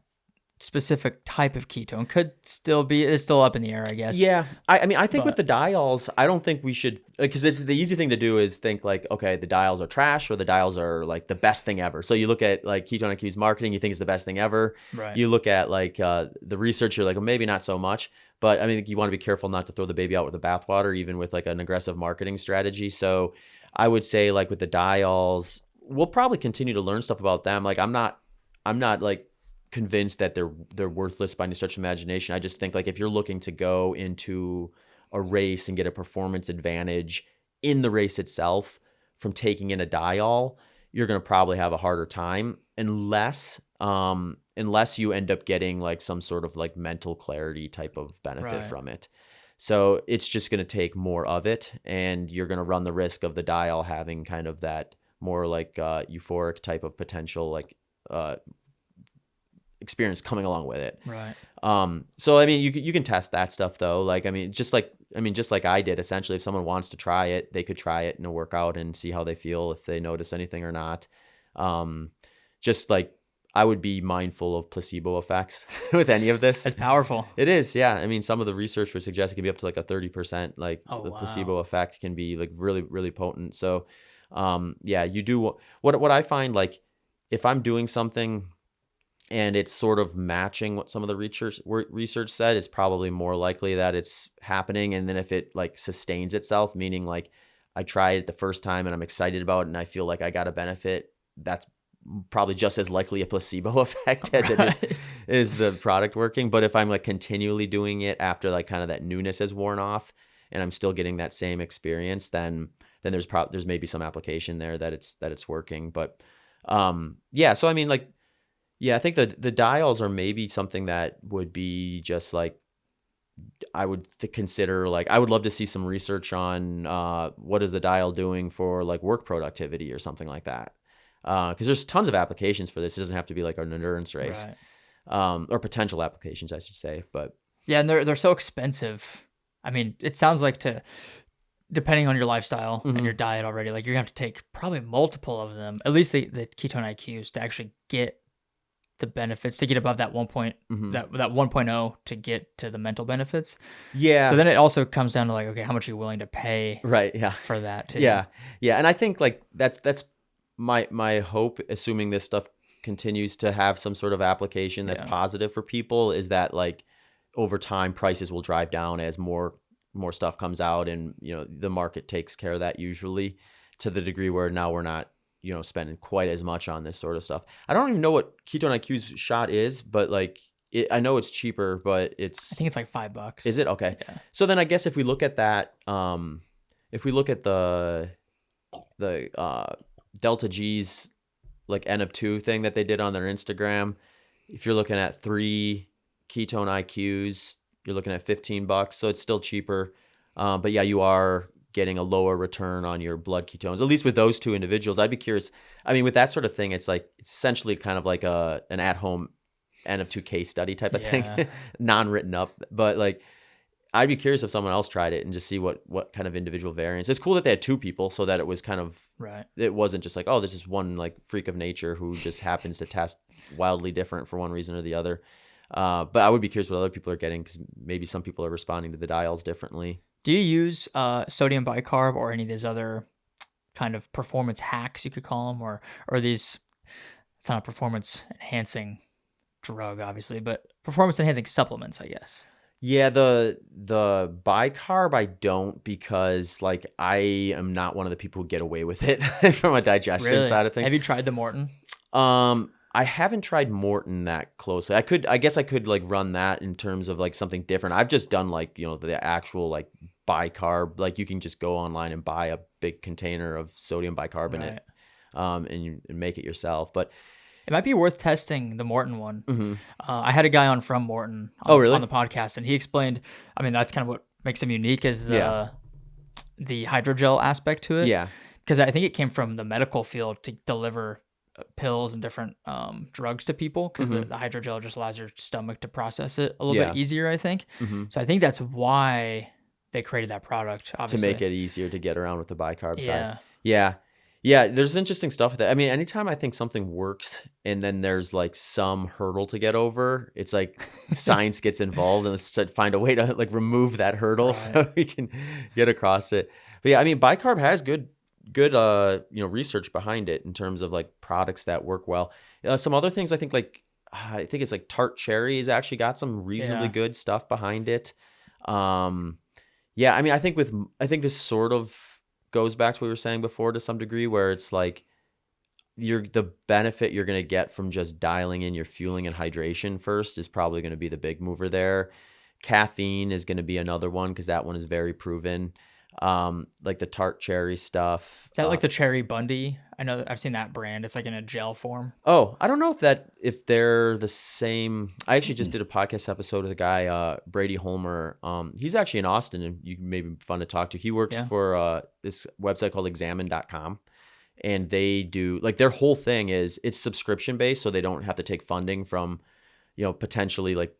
specific type of ketone could still be, it's still up in the air, I guess. Yeah. I mean, I think with the Diols, I don't think we should, because it's the easy thing to do is think like, okay, the Diols are trash or the Diols are like the best thing ever. So you look at like Ketone IQ's marketing, you think it's the best thing ever. Right. You look at like the research, you're like, well, maybe not so much. But I mean, you want to be careful not to throw the baby out with the bathwater, even with like an aggressive marketing strategy. So I would say like with the Diols, we'll probably continue to learn stuff about them. Like I'm not like convinced that they're worthless by any stretch of imagination. I just think like if you're looking to go into a race and get a performance advantage in the race itself from taking in a Diol, you're going to probably have a harder time unless you end up getting like some sort of like mental clarity type of benefit from it. So it's just going to take more of it, and you're going to run the risk of the Diol having kind of that more like euphoric type of potential like experience coming along with it. Right. So I mean, you can test that stuff though. Like, just like I did, essentially, if someone wants to try it, they could try it in a workout and see how they feel, if they notice anything or not. Just like I would be mindful of placebo effects with any of this. It's powerful. It is. Yeah. I mean, some of the research would suggest it can be up to like a 30%, like the placebo effect can be like really, really potent. So, yeah, you do what I find, like if I'm doing something and it's sort of matching what some of the research said, it's probably more likely that it's happening. And then if it like sustains itself, meaning like I tried it the first time and I'm excited about it and I feel like I got a benefit, that's probably just as likely a placebo effect as it is the product working. But if I'm like continually doing it after like kind of that newness has worn off and I'm still getting that same experience, then there's maybe some application there that it's working. But yeah, so I mean, like, yeah, I think the Diols are maybe something that would be just like, I would consider, like, I would love to see some research on what is the Diol doing for like work productivity or something like that. Because there's tons of applications for this. It doesn't have to be like an endurance race, or potential applications, I should say. But yeah, and they're so expensive. I mean, it sounds like depending on your lifestyle and your diet already, like you're gonna have to take probably multiple of them, at least the Ketone IQs, to actually get the benefits, to get above that 1.0 to get to the mental benefits. Yeah. So then it also comes down to like, okay, how much are you willing to pay? Right. Yeah. For that too. Yeah. Yeah. And I think like that's my hope, assuming this stuff continues to have some sort of application that's positive for people, is that like over time prices will drive down as more stuff comes out, and the market takes care of that usually, to the degree where now we're not spending quite as much on this sort of stuff. I don't even know what Ketone IQ's shot is, but like I know it's cheaper, but I think it's like $5. Is it? Okay. Yeah. So then I guess if we look at that, if we look at the Delta G's like N of 2 thing that they did on their Instagram, if you're looking at 3 Ketone IQs, you're looking at $15. So it's still cheaper. But yeah, you are getting a lower return on your blood ketones, at least with those 2 individuals. I'd be curious. I mean, with that sort of thing, it's essentially kind of like an at-home N of 2 case study type of thing, non-written up. But like, I'd be curious if someone else tried it and just see what kind of individual variance. It's cool that they had 2 people, so that it was kind of It wasn't just like, oh, this is one like freak of nature who just happens to test wildly different for one reason or the other. But I would be curious what other people are getting, because maybe some people are responding to the Diols differently. Do you use sodium bicarb or any of these other kind of performance hacks, you could call them, or these? It's not a performance enhancing drug, obviously, but performance enhancing supplements, I guess. Yeah, the bicarb I don't, because like I am not one of the people who get away with it from a digestion side of things. Have you tried the Morton? I haven't tried Morton that closely. I guess I could like run that in terms of like something different. I've just done like, the actual like bicarb. Like you can just go online and buy a big container of sodium bicarbonate, and you make it yourself. But it might be worth testing the Morton one. I had a guy on from Morton really? on the podcast, and he explained, I mean, that's kind of what makes them unique, is the hydrogel aspect to it. Yeah. Because I think it came from the medical field to deliver pills and different drugs to people, because the hydrogel just allows your stomach to process it a little bit easier, I think. So I think that's why they created that product, obviously. To make it easier to get around with the bicarb side. Yeah, there's interesting stuff with that. I mean, anytime I think something works and then there's like some hurdle to get over, it's like science gets involved and let's find a way to like remove that hurdle so we can get across it. But yeah, I mean, bicarb has good research behind it in terms of like products that work well. Some other things I think it's like tart cherry has actually got some reasonably good stuff behind it. I mean, I think this sort of goes back to what we were saying before to some degree, where it's like the benefit you're going to get from just dialing in your fueling and hydration first is probably going to be the big mover there. Caffeine is going to be another one, because that one is very proven. Like the tart cherry stuff. Is that like the Cherry Bundy? I know I've seen that brand. It's like in a gel form. Oh, I don't know if they're the same. I actually just did a podcast episode with a guy, Brady Holmer. He's actually in Austin, and you may be fun to talk to. He works for this website called examine.com. And they do, like, their whole thing is it's subscription based, so they don't have to take funding from, potentially like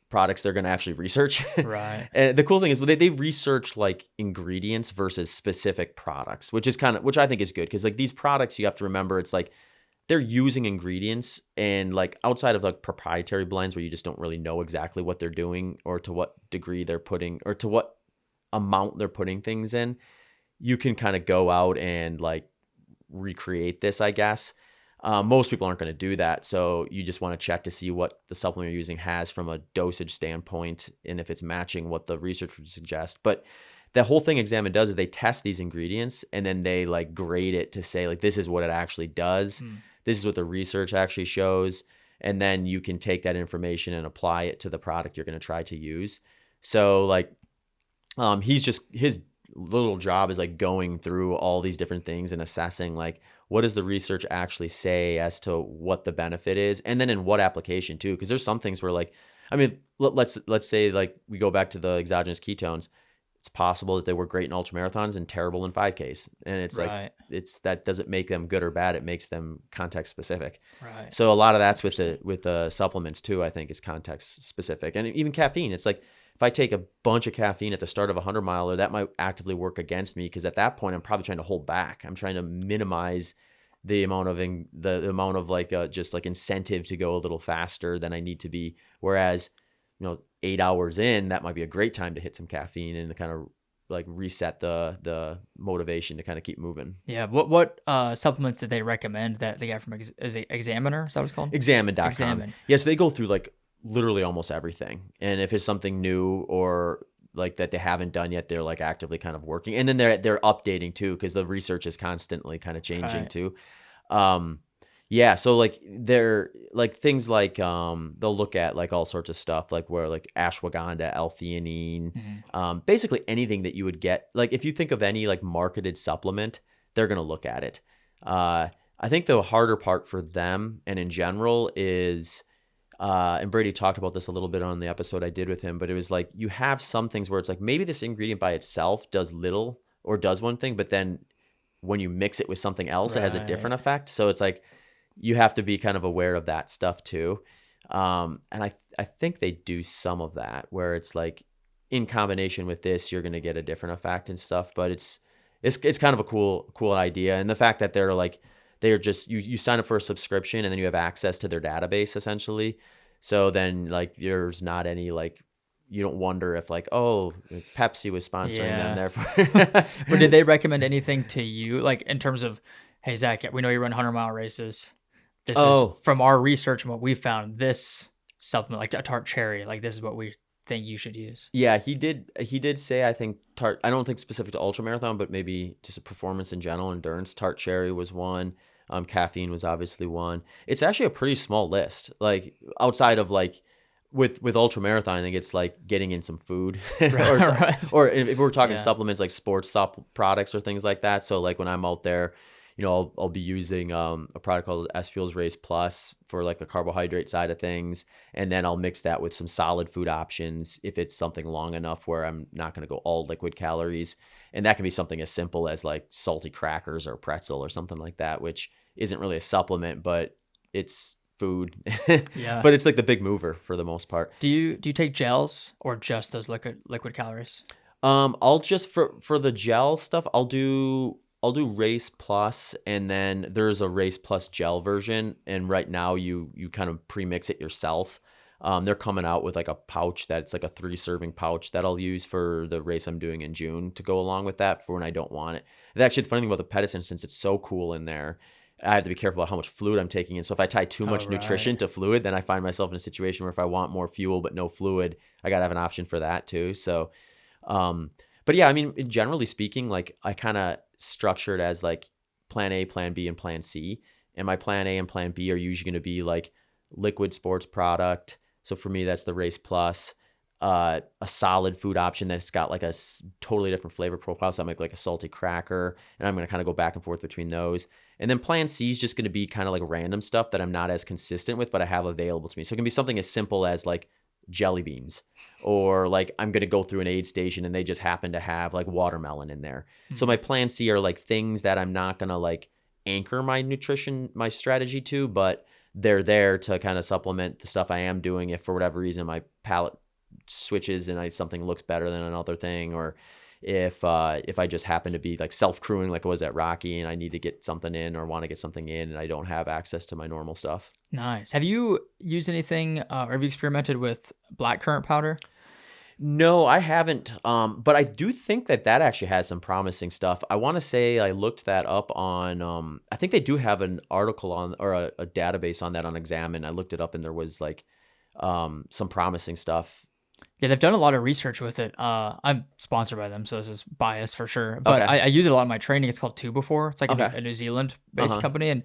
products they're going to actually research. Right. And the cool thing is they research like ingredients versus specific products, which I think is good, because like these products, you have to remember, it's like they're using ingredients, and like outside of like proprietary blends where you just don't really know exactly what they're doing or to what degree they're putting or to what amount they're putting things in, you can kind of go out and like recreate this, I guess. Most people aren't going to do that. So you just want to check to see what the supplement you're using has from a dosage standpoint, and if it's matching what the research would suggest. But the whole thing Examine does is they test these ingredients, and then they like grade it to say like, this is what it actually does. This is what the research actually shows. And then you can take that information and apply it to the product you're going to try to use. So like, his little job is like going through all these different things and assessing like, what does the research actually say as to what the benefit is, and then in what application too? Because there's some things where like, I mean, let's say like we go back to the exogenous ketones. It's possible that they were great in ultramarathons and terrible in 5Ks, and it's like that doesn't make them good or bad. It makes them context specific. Right. So a lot of that's with the supplements too. I think is context specific, and even caffeine. It's like, if I take a bunch of caffeine at the start of a 100-miler, that might actively work against me, because at that point I'm probably trying to hold back. I'm trying to minimize the amount of like just like incentive to go a little faster than I need to be. Whereas, 8 hours in, that might be a great time to hit some caffeine and to kind of like reset the motivation to kind of keep moving. Yeah. What supplements did they recommend that they got from Examiner? Is that what it's called? Examine.com. Examine. Yes, they go through like literally almost everything. And if it's something new or like that they haven't done yet, they're like actively kind of working. And then they're updating too, because the research is constantly kind of changing too. So like they're like things like they'll look at like all sorts of stuff, like where like ashwagandha, L-theanine, basically anything that you would get. Like if you think of any like marketed supplement, they're going to look at it. I think the harder part for them and in general is and Brady talked about this a little bit on the episode I did with him, but it was like, you have some things where it's like, maybe this ingredient by itself does little or does one thing, but then when you mix it with something else, it has a different effect. So it's like, you have to be kind of aware of that stuff too. And I think they do some of that where it's like, in combination with this, you're going to get a different effect and stuff, but it's kind of a cool idea. And the fact that they're just, you sign up for a subscription and then you have access to their database essentially. So then like there's not any like, you don't wonder if like, oh, Pepsi was sponsoring them, Yeah. therefore. But did they recommend anything to you, like in terms of, hey, Zach, we know you run 100-mile races. This is from our research and what we found, this supplement, like a tart cherry, like this is what we think you should use. Yeah, he did say, I think tart, I don't think specific to ultramarathon, but maybe just a performance in general, endurance, tart cherry was one. Caffeine was obviously one. It's actually a pretty small list. Like outside of like with ultramarathon, I think it's like getting in some food or if we're talking supplements like sports products or things like that. So like when I'm out there, you know, I'll be using a product called S Fuels Race Plus for like the carbohydrate side of things. And then I'll mix that with some solid food options if it's something long enough where I'm not going to go all liquid calories. And that can be something as simple as like salty crackers or pretzel or something like that, which isn't really a supplement, but it's food. Yeah. But it's like the big mover for the most part. Do you take gels or just those liquid calories? I'll just for the gel stuff, I'll do Race Plus, and then there's a Race Plus gel version, and right now you kind of pre-mix it yourself. They're coming out with like a pouch that's like a 3-serving pouch that I'll use for the race I'm doing in June to go along with that for when I don't want it. And actually, the funny thing about the Pedersen, since it's so cool in there, I have to be careful about how much fluid I'm taking in. So if I tie too much nutrition to fluid, then I find myself in a situation where if I want more fuel but no fluid, I got to have an option for that too. So, but yeah, I mean, generally speaking, like I kind of structure it as like plan A, plan B, and plan C. And my plan A and plan B are usually going to be like liquid sports product. So for me, that's the Race Plus, a solid food option that's got like a totally different flavor profile. So I make like a salty cracker, and I'm going to kind of go back and forth between those. And then plan C is just going to be kind of like random stuff that I'm not as consistent with, but I have available to me. So it can be something as simple as like jelly beans, or like I'm going to go through an aid station and they just happen to have like watermelon in there. Mm-hmm. So my plan C are like things that I'm not going to like anchor my nutrition, my strategy to, but they're there to kind of supplement the stuff I am doing if for whatever reason my palate switches and something looks better than another thing, or if I just happen to be like self-crewing like I was at Rocky and I need to get something in or want to get something in and I don't have access to my normal stuff. Nice. Have you used anything or have you experimented with blackcurrant powder? No, I haven't. But I do think that actually has some promising stuff. I want to say I looked that up on, I think they do have an article on, or a database on that on Examine. I looked it up and there was like some promising stuff. Yeah, they've done a lot of research with it. I'm sponsored by them, so this is biased for sure. But okay. I use it a lot in my training. It's called Tubivore. It's like a New Zealand-based company, and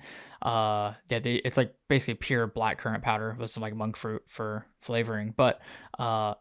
it's like basically pure blackcurrant powder with some like monk fruit for flavoring. But I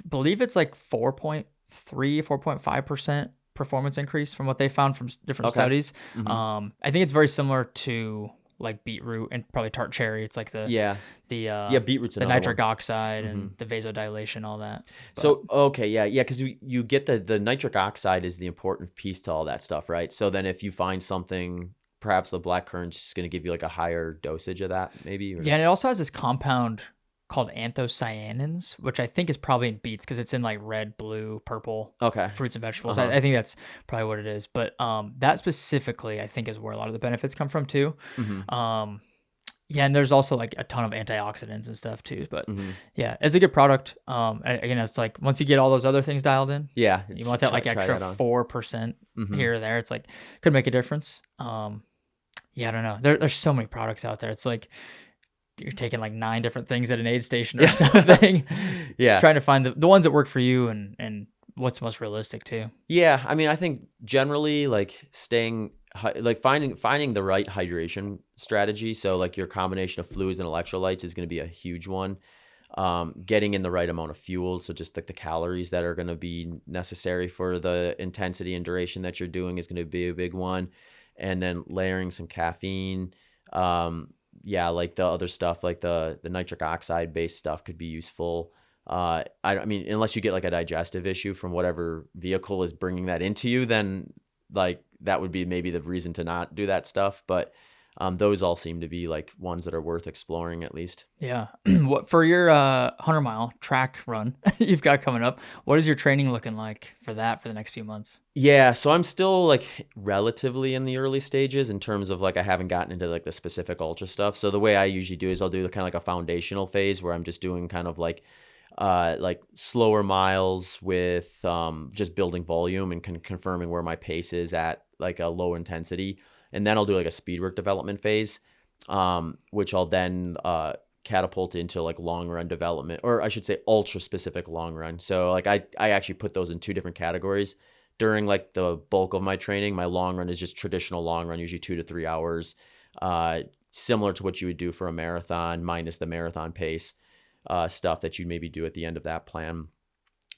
believe it's like 4.3, 4.5% performance increase from what they found from different studies. Mm-hmm. I think it's very similar to like beetroot and probably tart cherry. It's like the beetroot's the nitric oxide and the vasodilation, all that. But, so because you get the nitric oxide is the important piece to all that stuff, right? So then if you find something, perhaps the blackcurrant is going to give you like a higher dosage of that, maybe. Yeah, and it also has this compound called anthocyanins, which I think is probably in beets because it's in like red, blue, purple fruits and vegetables. I think that's probably what it is. But that specifically, I think, is where a lot of the benefits come from too. Mm-hmm. And there's also like a ton of antioxidants and stuff too. But yeah, it's a good product. Again, it's like once you get all those other things dialed in, you want that like extra 4% here or there. It's like could make a difference. I don't know. There's so many products out there. It's like you're taking like 9 different things at an aid station or something. Trying to find the ones that work for you and what's most realistic too. Yeah. I mean, I think generally like finding the right hydration strategy. So like your combination of fluids and electrolytes is going to be a huge one. Getting in the right amount of fuel. So just like the calories that are going to be necessary for the intensity and duration that you're doing is going to be a big one. And then layering some caffeine. Like the other stuff, like the nitric oxide based stuff could be useful. I mean, unless you get like a digestive issue from whatever vehicle is bringing that into you, then like that would be maybe the reason to not do that stuff. But Those all seem to be like ones that are worth exploring at least. Yeah. What for your 100-mile track run you've got coming up? What is your training looking like for that for the next few months? Yeah, so I'm still like relatively in the early stages in terms of like I haven't gotten into like the specific ultra stuff. So the way I usually do is I'll do kind of like a foundational phase where I'm just doing kind of like slower miles with just building volume and confirming where my pace is at like a low intensity. And then I'll do like a speed work development phase, which I'll then catapult into like long run development, or I should say ultra specific long run. So like I actually put those in two different categories. During like the bulk of my training, my long run is just traditional long run, usually 2 to 3 hours, similar to what you would do for a marathon minus the marathon pace stuff that you'd maybe do at the end of that plan.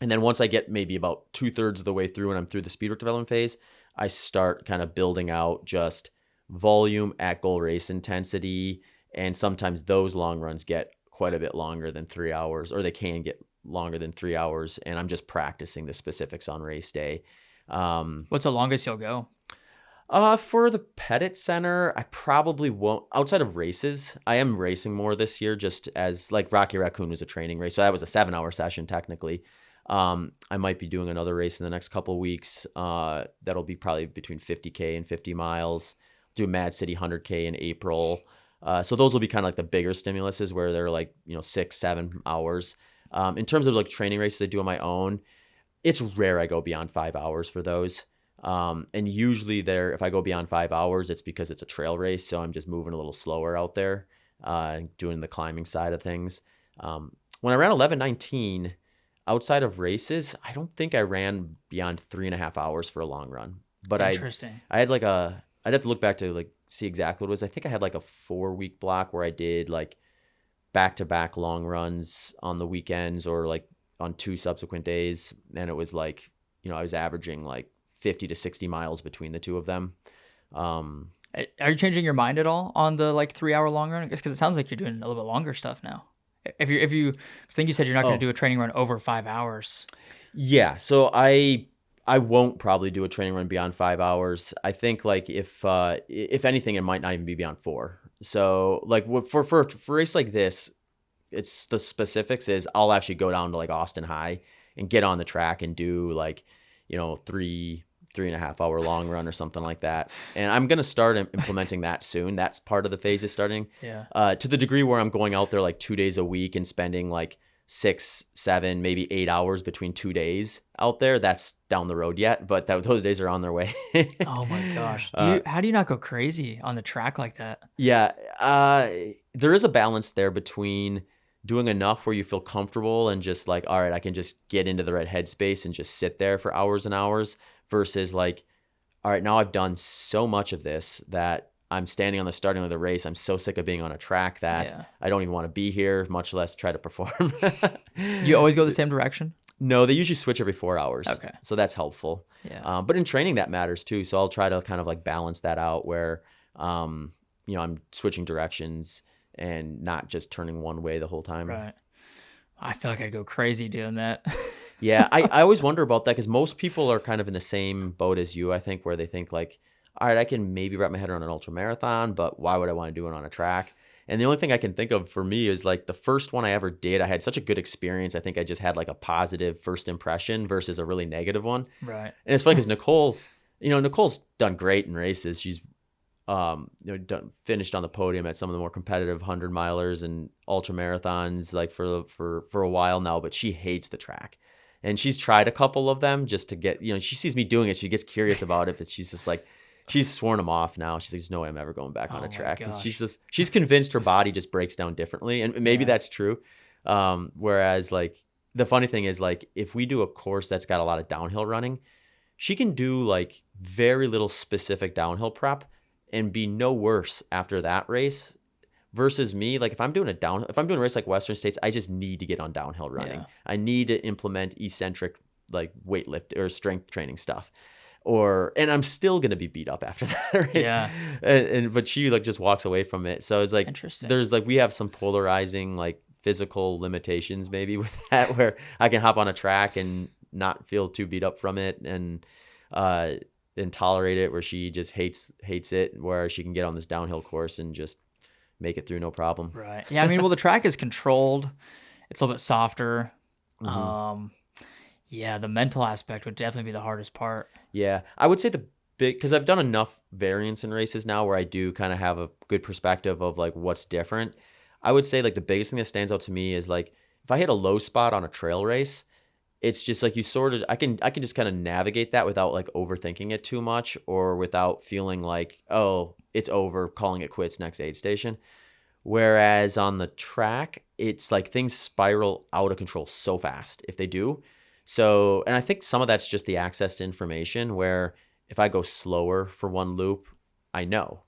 And then once I get maybe about 2/3 of the way through and I'm through the speed work development phase, I start kind of building out just volume at goal race intensity. And sometimes those long runs get quite a bit longer than 3 hours, or they can get longer than 3 hours. And I'm just practicing the specifics on race day. What's the longest you'll go? For the Pettit Center, I probably won't. Outside of races, I am racing more this year, just as like Rocky Raccoon was a training race. So that was a 7-hour session technically. I might be doing another race in the next couple of weeks. That'll be probably between 50K and 50 miles. Do Mad City 100K in April. So those will be kind of like the bigger stimuluses where they're like, 6-7 hours. In terms of like training races I do on my own, it's rare I go beyond 5 hours for those. And usually if I go beyond 5 hours, it's because it's a trail race. So I'm just moving a little slower out there, doing the climbing side of things. When I ran 11:19, outside of races, I don't think I ran beyond 3.5 hours for a long run. But Interesting. I had like I'd have to look back to like see exactly what it was. I think I had like a 4-week block where I did like back-to-back long runs on the weekends or like on 2 subsequent days. And it was like, I was averaging like 50 to 60 miles between the two of them. Are you changing your mind at all on the like 3-hour long run? Because it sounds like you're doing a little bit longer stuff now. If you I think you said you're not going to do a training run over 5 hours. Yeah. So I won't probably do a training run beyond 5 hours. I think like if anything, it might not even be beyond 4. So like for a race like this, it's the specifics is I'll actually go down to like Austin High and get on the track and do like, 3.5 hour long run or something like that. And I'm going to start implementing that soon. That's part of the phase is starting. Yeah. To the degree where I'm going out there like 2 days a week and spending like 6, 7, maybe 8 hours between 2 days out there. That's down the road yet, but those days are on their way. Oh my gosh. How do you not go crazy on the track like that? Yeah. There is a balance there between doing enough where you feel comfortable and just like, all right, I can just get into the right headspace and just sit there for hours and hours versus like, all right, now I've done so much of this that I'm standing on the starting of the race. I'm so sick of being on a track that I don't even want to be here, much less try to perform. You always go the same direction? No, they usually switch every 4 hours. Okay. So that's helpful. Yeah. But in training that matters too. So I'll try to kind of like balance that out where, I'm switching directions and not just turning one way the whole time. Right. I feel like I'd go crazy doing that. Yeah. I always wonder about that because most people are kind of in the same boat as you, I think, where they think like, all right, I can maybe wrap my head around an ultra marathon, but why would I want to do it on a track? And the only thing I can think of for me is like the first one I ever did, I had such a good experience. I think I just had like a positive first impression versus a really negative one. Right. And it's funny because Nicole's done great in races. She's finished on the podium at some of the more competitive 100-milers and ultra marathons like for a while now, but she hates the track. And she's tried a couple of them just to get, she sees me doing it. She gets curious about it, but she's just like, she's sworn them off now. She's like, there's no way I'm ever going back on a track. She's convinced her body just breaks down differently. And maybe that's true. Whereas like the funny thing is like, if we do a course that's got a lot of downhill running, she can do like very little specific downhill prep and be no worse after that race versus me. Like if I'm doing a race like Western States, I just need to get on downhill running. Yeah. I need to implement eccentric like weight lift or strength training stuff. And I'm still going to be beat up after that race. Yeah. But she like just walks away from it. So it's like, there's like, we have some polarizing like physical limitations maybe with that where I can hop on a track and not feel too beat up from it. And and tolerate it, where she just hates it, where she can get on this downhill course and just make it through no problem. Right. Yeah. I mean, well, the track is controlled. It's a little bit softer. Yeah, the mental aspect would definitely be the hardest part. Yeah, I would say because I've done enough variance in races now where I do kind of have a good perspective of like what's different. I would say like the biggest thing that stands out to me is like if I hit a low spot on a trail race, it's just like I can just kind of navigate that without like overthinking it too much, or without feeling like, oh, it's over, calling it quits next aid station. Whereas on the track, it's like things spiral out of control so fast if they do. So, and I think some of that's just the access to information, where if I go slower for one loop, I know.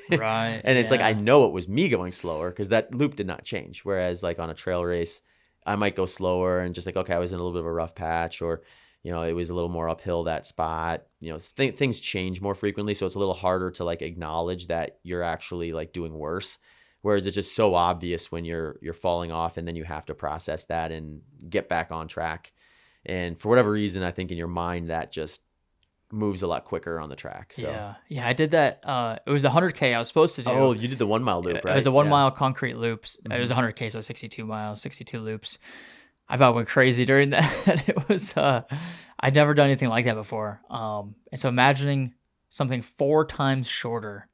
Right. And it's like, I know it was me going slower because that loop did not change. Whereas like on a trail race, I might go slower and just like, okay, I was in a little bit of a rough patch, or, you know, it was a little more uphill that spot. You know, things change more frequently. So it's a little harder to like acknowledge that you're actually like doing worse. Whereas it's just so obvious when you're falling off, and then you have to process that and get back on track. And for whatever reason, I think in your mind that just moves a lot quicker on the track. So yeah, I did that. It was 100K I was supposed to do. Oh, you did the 1 mile loop, right? It was a 1 mile concrete loops. It was 100K, so 62 miles, 62 loops. I about went crazy during that. It was I'd never done anything like that before. And so imagining something 4 times shorter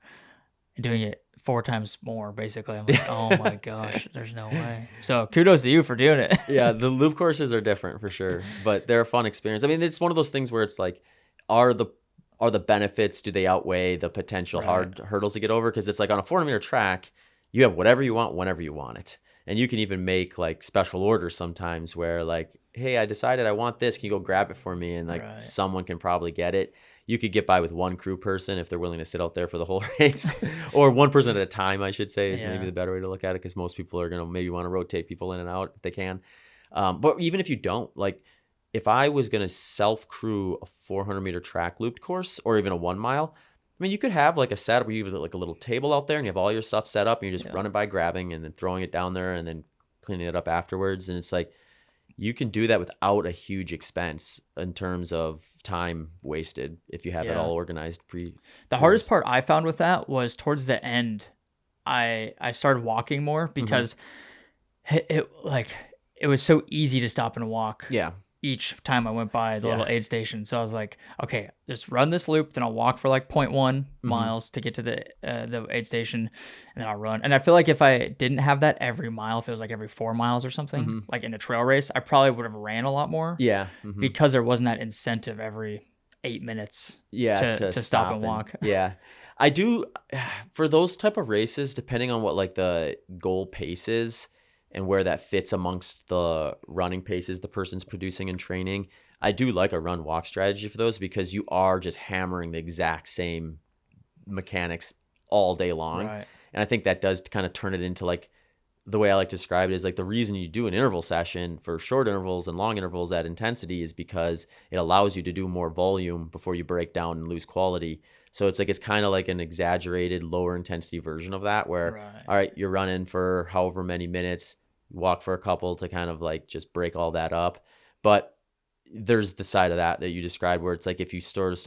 and doing it 4 times more, basically. I'm like, oh my gosh, there's no way. So kudos to you for doing it. Yeah, the loop courses are different for sure, but they're a fun experience. I mean, it's one of those things where it's like, are the benefits, do they outweigh the potential hard hurdles to get over? Because it's like on a 400-meter track, you have whatever you want whenever you want it. And you can even make like special orders sometimes where like, hey, I decided I want this. Can you go grab it for me? And like someone can probably get it. You could get by with one crew person if they're willing to sit out there for the whole race, or one person at a time, I should say, is maybe the better way to look at it, because most people are going to maybe want to rotate people in and out if they can. But even if you don't, like if I was going to self-crew a 400-meter track looped course, or even a 1 mile, I mean, you could have like a setup where you have like a little table out there and you have all your stuff set up and you're just running by grabbing and then throwing it down there and then cleaning it up afterwards. And it's like, you can do that without a huge expense in terms of time wasted if you have it all organized The hardest part I found with that was towards the end. I started walking more because it was so easy to stop and walk. Yeah. Each time I went by the little aid station. So I was like, okay, just run this loop, then I'll walk for like 0.1 miles to get to the aid station, and then I'll run. And I feel like if I didn't have that every mile, if it was like every 4 miles or something, like in a trail race, I probably would have ran a lot more. Yeah. Because there wasn't that incentive every 8 minutes to stop and walk. Yeah. I do, for those type of races, depending on what like the goal pace is, and where that fits amongst the running paces the person's producing and training, I do like a run-walk strategy for those, because you are just hammering the exact same mechanics all day long. Right. And I think that does kind of turn it into like, the way I like to describe it is like the reason you do an interval session for short intervals and long intervals at intensity is because it allows you to do more volume before you break down and lose quality. So it's like, it's kind of like an exaggerated lower intensity version of that, where, all right, you're running for however many minutes, walk for a couple to kind of like just break all that up. But there's the side of that you described, where it's like, if you start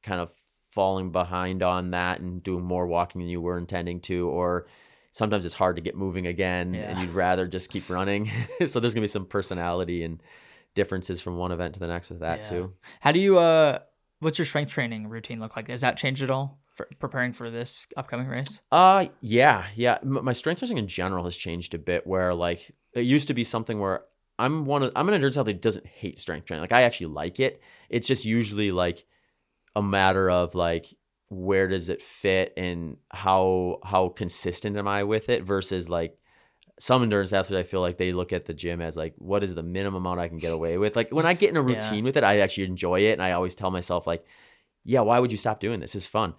kind of falling behind on that and doing more walking than you were intending to, or sometimes it's hard to get moving again and you'd rather just keep running. So there's gonna be some personality and differences from one event to the next with that too. How do you, what's your strength training routine look like? Has that changed at all for preparing for this upcoming race? Yeah. My strength training in general has changed a bit, where like it used to be something where I'm an endurance athlete that doesn't hate strength training. Like I actually like it. It's just usually like a matter of like, where does it fit and how consistent am I with it, versus like some endurance athletes, I feel like they look at the gym as like, what is the minimum amount I can get away with? Like when I get in a routine with it, I actually enjoy it. And I always tell myself like, yeah, why would you stop doing this? It's fun.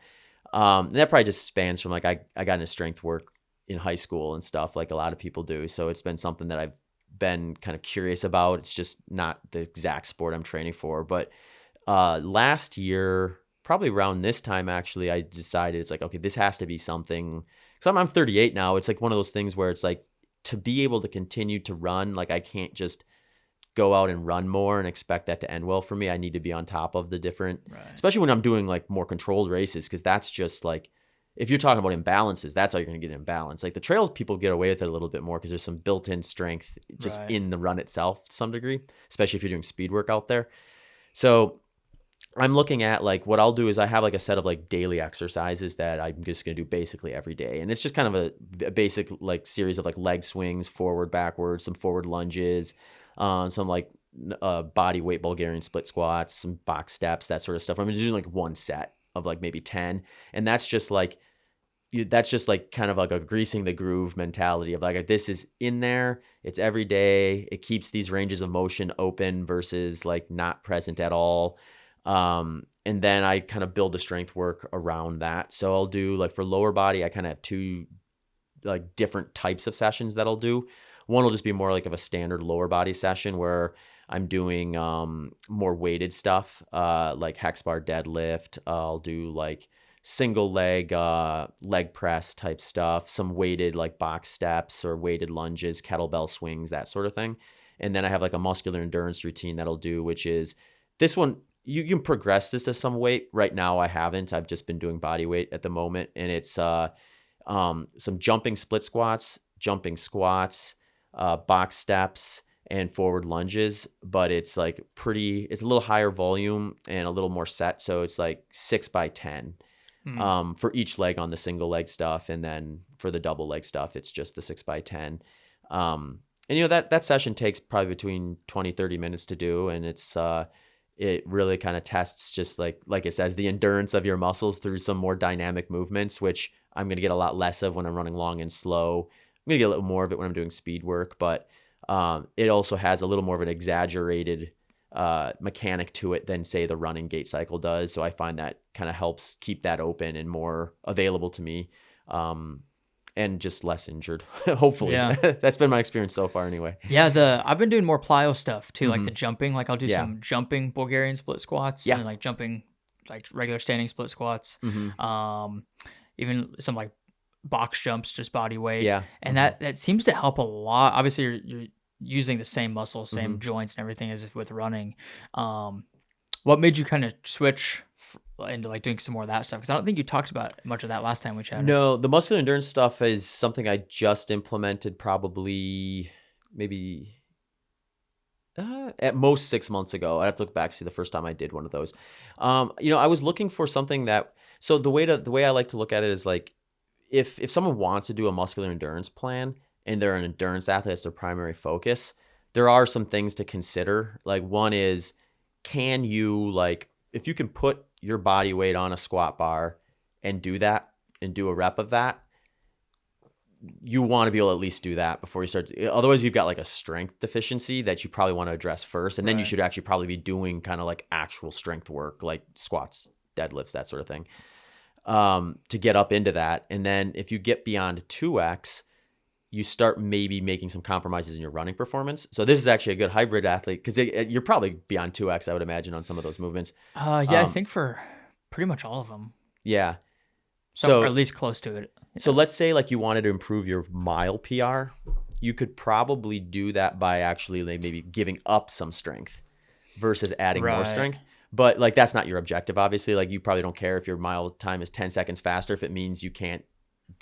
And that probably just spans from like, I got into strength work in high school and stuff like a lot of people do. So it's been something that I've been kind of curious about. It's just not the exact sport I'm training for. But last year, probably around this time, actually, I decided it's like, okay, this has to be something, because I'm 38 now. It's like one of those things where it's like, to be able to continue to run, like I can't just go out and run more and expect that to end well for me. I need to be on top of the different, Right. especially when I'm doing like more controlled races, because that's just like, if you're talking about imbalances, that's how you're going to get imbalance. Like the trails, people get away with it a little bit more because there's some built-in strength just Right. in the run itself to some degree, especially if you're doing speed work out there. So I'm looking at like what I'll do is I have like a set of like daily exercises that I'm just going to do basically every day. And it's just kind of a basic like series of like leg swings, forward, backwards, some forward lunges, some like body weight Bulgarian split squats, some box steps, that sort of stuff. I'm doing like one set of like maybe 10. And that's just like kind of like a greasing the groove mentality of like, this is in there. It's every day. It keeps these ranges of motion open versus like not present at all. And then I kind of build the strength work around that. So I'll do like for lower body, I kind of have two like different types of sessions that I'll do. One will just be more like of a standard lower body session where I'm doing more weighted stuff, like hex bar deadlift. I'll do like single leg press type stuff, some weighted like box steps or weighted lunges, kettlebell swings, that sort of thing. And then I have like a muscular endurance routine that I'll do, which is this one. You can progress this to some weight. Right now I haven't. I've just been doing body weight at the moment. And it's some jumping split squats, jumping squats, box steps, and forward lunges. But it's like it's a little higher volume and a little more set. So it's like 6x10 for each leg on the single leg stuff. And then for the double leg stuff, it's just the 6x10. And that session takes probably between 20-30 minutes to do. And it really kind of tests just like it says, the endurance of your muscles through some more dynamic movements, which I'm going to get a lot less of when I'm running long and slow. I'm going to get a little more of it when I'm doing speed work, but it also has a little more of an exaggerated mechanic to it than say the running gait cycle does. So I find that kind of helps keep that open and more available to me. And just less injured, hopefully. Yeah. That's been my experience so far anyway. Yeah, I've been doing more plyo stuff too, like the jumping. Like I'll do some jumping Bulgarian split squats and like jumping like regular standing split squats. Even some like box jumps, just body weight. Yeah. And that seems to help a lot. Obviously you're using the same muscles, same joints and everything as with running. What made you kind of switch into like doing some more of that stuff? Because I don't think you talked about much of that last time we chatted. No, the muscular endurance stuff is something I just implemented probably maybe at most 6 months ago. I have to look back, see the first time I did one of those. I was looking for something that, so the way I like to look at it is like, if someone wants to do a muscular endurance plan and they're an endurance athlete, that's their primary focus, there are some things to consider. Like one is, can you if you can put your body weight on a squat bar and do that and do a rep of that, you want to be able to at least do that before you start. Otherwise you've got like a strength deficiency that you probably want to address first. And then you should actually probably be doing kind of like actual strength work, like squats, deadlifts, that sort of thing, to get up into that. And then if you get beyond 2X, you start maybe making some compromises in your running performance. So this is actually a good hybrid athlete because you're probably beyond 2X, I would imagine, on some of those movements. I think for pretty much all of them. Yeah. So or at least close to it. So let's say like you wanted to improve your mile PR. You could probably do that by actually like maybe giving up some strength versus adding more strength. But like that's not your objective, obviously. Like you probably don't care if your mile time is 10 seconds faster if it means you can't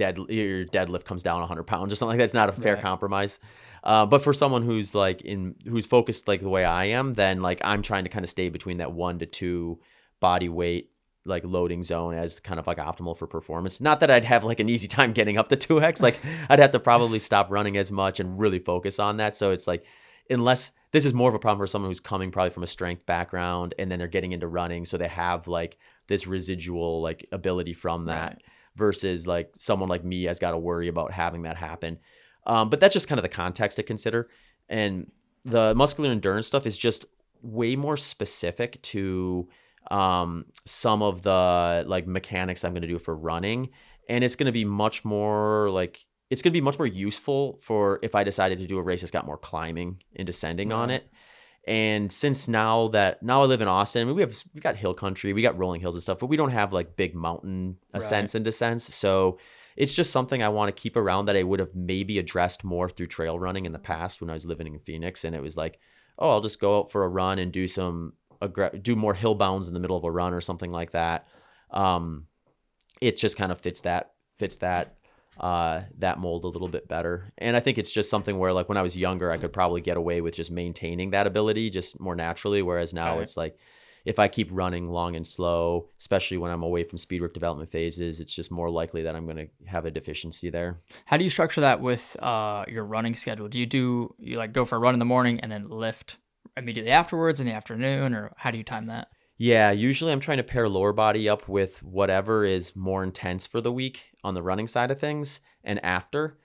your deadlift comes down 100 pounds or something like that. It's not a fair compromise. But for someone who's who's focused like the way I am, then like I'm trying to kind of stay between that 1 to 2 body weight like loading zone as kind of like optimal for performance. Not that I'd have like an easy time getting up to 2X. Like I'd have to probably stop running as much and really focus on that. So it's like, unless this is more of a problem for someone who's coming probably from a strength background and then they're getting into running, so they have like this residual like ability from that versus like someone like me has got to worry about having that happen. But that's just kind of the context to consider. And the muscular endurance stuff is just way more specific to some of the like mechanics I'm going to do for running. And it's going to be much more useful for if I decided to do a race that's got more climbing and descending on it. And since now I live in Austin, I mean, we've got hill country, we got rolling hills and stuff, but we don't have like big mountain ascents and descents. So it's just something I want to keep around that I would have maybe addressed more through trail running in the past when I was living in Phoenix. And it was like, oh, I'll just go out for a run and do do more hill bounds in the middle of a run or something like that. It just kind of fits that mold a little bit better. And I think it's just something where like when I was younger, I could probably get away with just maintaining that ability just more naturally. Whereas now it's like, if I keep running long and slow, especially when I'm away from speed work development phases, it's just more likely that I'm going to have a deficiency there. How do you structure that with your running schedule? Do you like go for a run in the morning and then lift immediately afterwards in the afternoon, or how do you time that? Yeah, usually I'm trying to pair lower body up with whatever is more intense for the week on the running side of things, and after,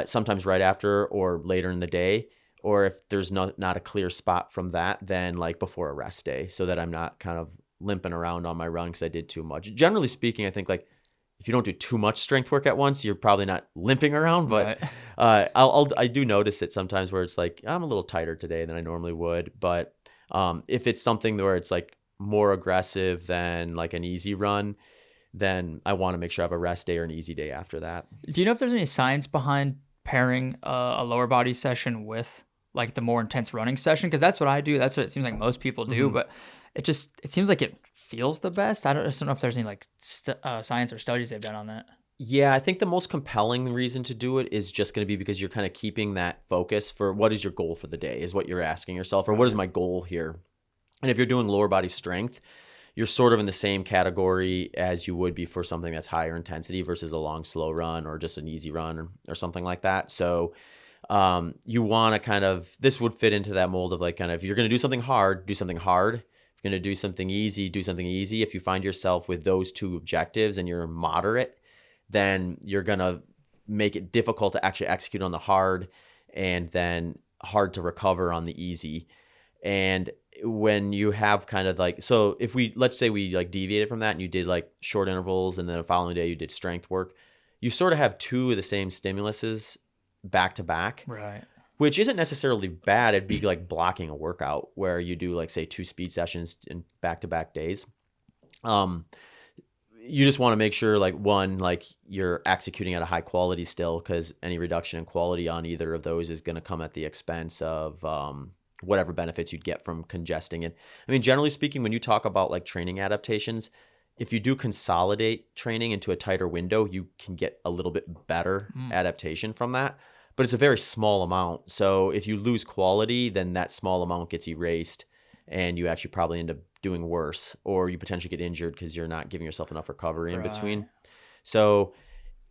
sometimes right after or later in the day. Or if there's not a clear spot from that, then like before a rest day, so that I'm not kind of limping around on my run because I did too much. Generally speaking, I think like if you don't do too much strength work at once, you're probably not limping around. But I do notice it sometimes where it's like I'm a little tighter today than I normally would. But if it's something where it's like more aggressive than like an easy run, then I want to make sure I have a rest day or an easy day after that. Do you know if there's any science behind pairing a lower body session with like the more intense running session? Because that's what I do. That's what it seems like most people do. But it seems like it feels the best. I just don't know if there's any like science or studies they've done on that. Yeah, I think the most compelling reason to do it is just going to be because you're kind of keeping that focus for what is your goal for the day is what you're asking yourself, or what is my goal here? And if you're doing lower body strength, you're sort of in the same category as you would be for something that's higher intensity versus a long, slow run or just an easy run or something like that. So you want to kind of, this would fit into that mold of like kind of, if you're going to do something hard, do something hard. If you're going to do something easy, do something easy. If you find yourself with those two objectives and you're moderate, then you're going to make it difficult to actually execute on the hard and then hard to recover on the easy. And when you have kind of like, so if let's say we like deviated from that and you did like short intervals and then the following day you did strength work, you sort of have two of the same stimuluses back to back, right? Which isn't necessarily bad. It'd be like blocking a workout where you do like say 2 speed sessions in back-to-back days. You just want to make sure like one, like you're executing at a high quality still, because any reduction in quality on either of those is going to come at the expense of whatever benefits you'd get from congesting it. I mean, generally speaking, when you talk about like training adaptations, if you do consolidate training into a tighter window, you can get a little bit better adaptation from that. But it's a very small amount. So if you lose quality, then that small amount gets erased and you actually probably end up doing worse, or you potentially get injured because you're not giving yourself enough recovery in between. So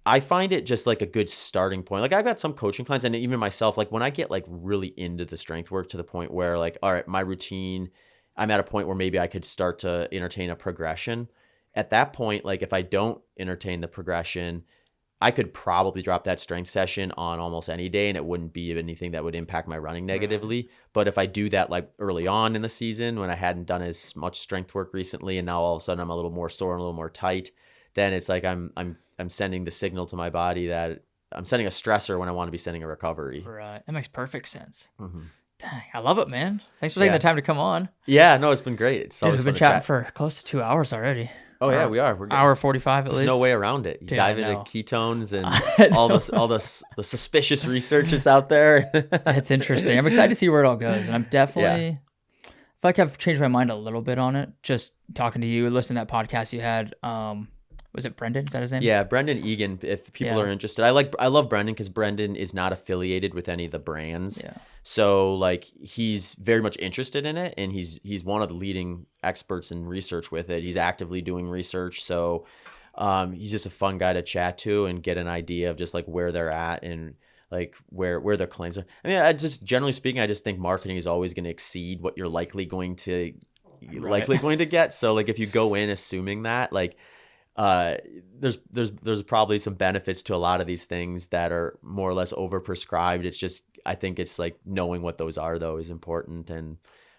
I find it just like a good starting point. Like I've got some coaching clients and even myself, like when I get like really into the strength work to the point where like, all right, my routine, I'm at a point where maybe I could start to entertain a progression. At that point, like if I don't entertain the progression, I could probably drop that strength session on almost any day and it wouldn't be anything that would impact my running negatively. Right. But if I do that like early on in the season when I hadn't done as much strength work recently and now all of a sudden I'm a little more sore and a little more tight, then it's like I'm sending the signal to my body that I'm sending a stressor when I want to be sending a recovery. Right. That makes perfect sense. Mm-hmm. Dang, I love it, man. Thanks for taking the time to come on. Yeah, no, it's been great. It's always we've been chatting for close to 2 hours already. Oh yeah, we are. We're hour 45 at least. There's no way around it. You dive into ketones and all the suspicious research is out there. It's interesting. I'm excited to see where it all goes, and I'm definitely I feel like I've changed my mind a little bit on it. Just talking to you, listening to that podcast you had. Was it Brendan? Is that his name? Yeah, Brendan Egan. If people are interested, I love Brendan because Brendan is not affiliated with any of the brands. Yeah. So like he's very much interested in it, and he's one of the leading experts in research with it. He's actively doing research, so he's just a fun guy to chat to and get an idea of just like where they're at and like where their claims are. I mean, I just generally speaking, I just think marketing is always going to exceed what you're likely going to get. So like if you go in assuming that like there's probably some benefits to a lot of these things that are more or less overprescribed. It's just, I think it's like knowing what those are though is important. And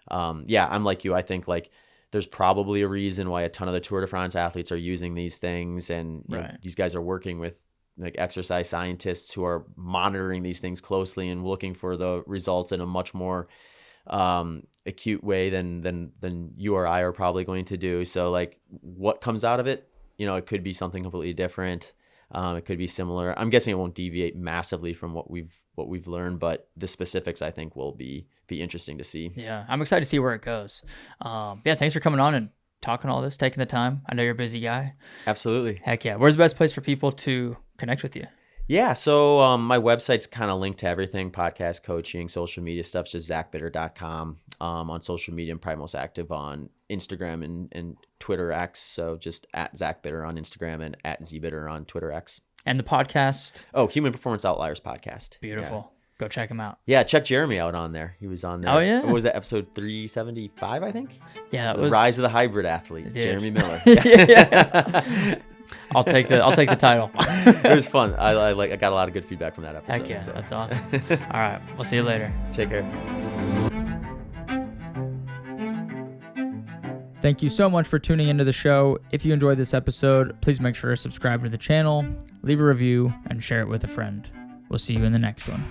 I'm like you. I think like there's probably a reason why a ton of the Tour de France athletes are using these things, and you know, these guys are working with like exercise scientists who are monitoring these things closely and looking for the results in a much more acute way than you or I are probably going to do. So like what comes out of it, you know, it could be something completely different. It could be similar. I'm guessing it won't deviate massively from what we've learned, but the specifics I think will be interesting to see. Yeah, I'm excited to see where it goes. Yeah, thanks for coming on and talking all this, taking the time. I know you're a busy guy. Absolutely. Heck yeah. Where's the best place for people to connect with you? Yeah, so my website's kind of linked to everything: podcast, coaching, social media stuff. Just zachbitter.com. On social media, I'm probably most active on Instagram and Twitter X. So just at ZachBitter on Instagram and at ZBitter on Twitter X. And the podcast? Oh, Human Performance Outliers Podcast. Beautiful. Yeah. Go check him out. Yeah, check Jeremy out on there. He was on there. Oh, yeah? What was that, episode 375, I think? Yeah, so the Rise of the Hybrid Athlete, Dude. Jeremy Miller. Yeah. I'll take the title. It was fun. I got a lot of good feedback from that episode. Heck yeah, so. That's awesome. All right, we'll see you later. Take care. Thank you so much for tuning into the show. If you enjoyed this episode, please make sure to subscribe to the channel, leave a review, and share it with a friend. We'll see you in the next one.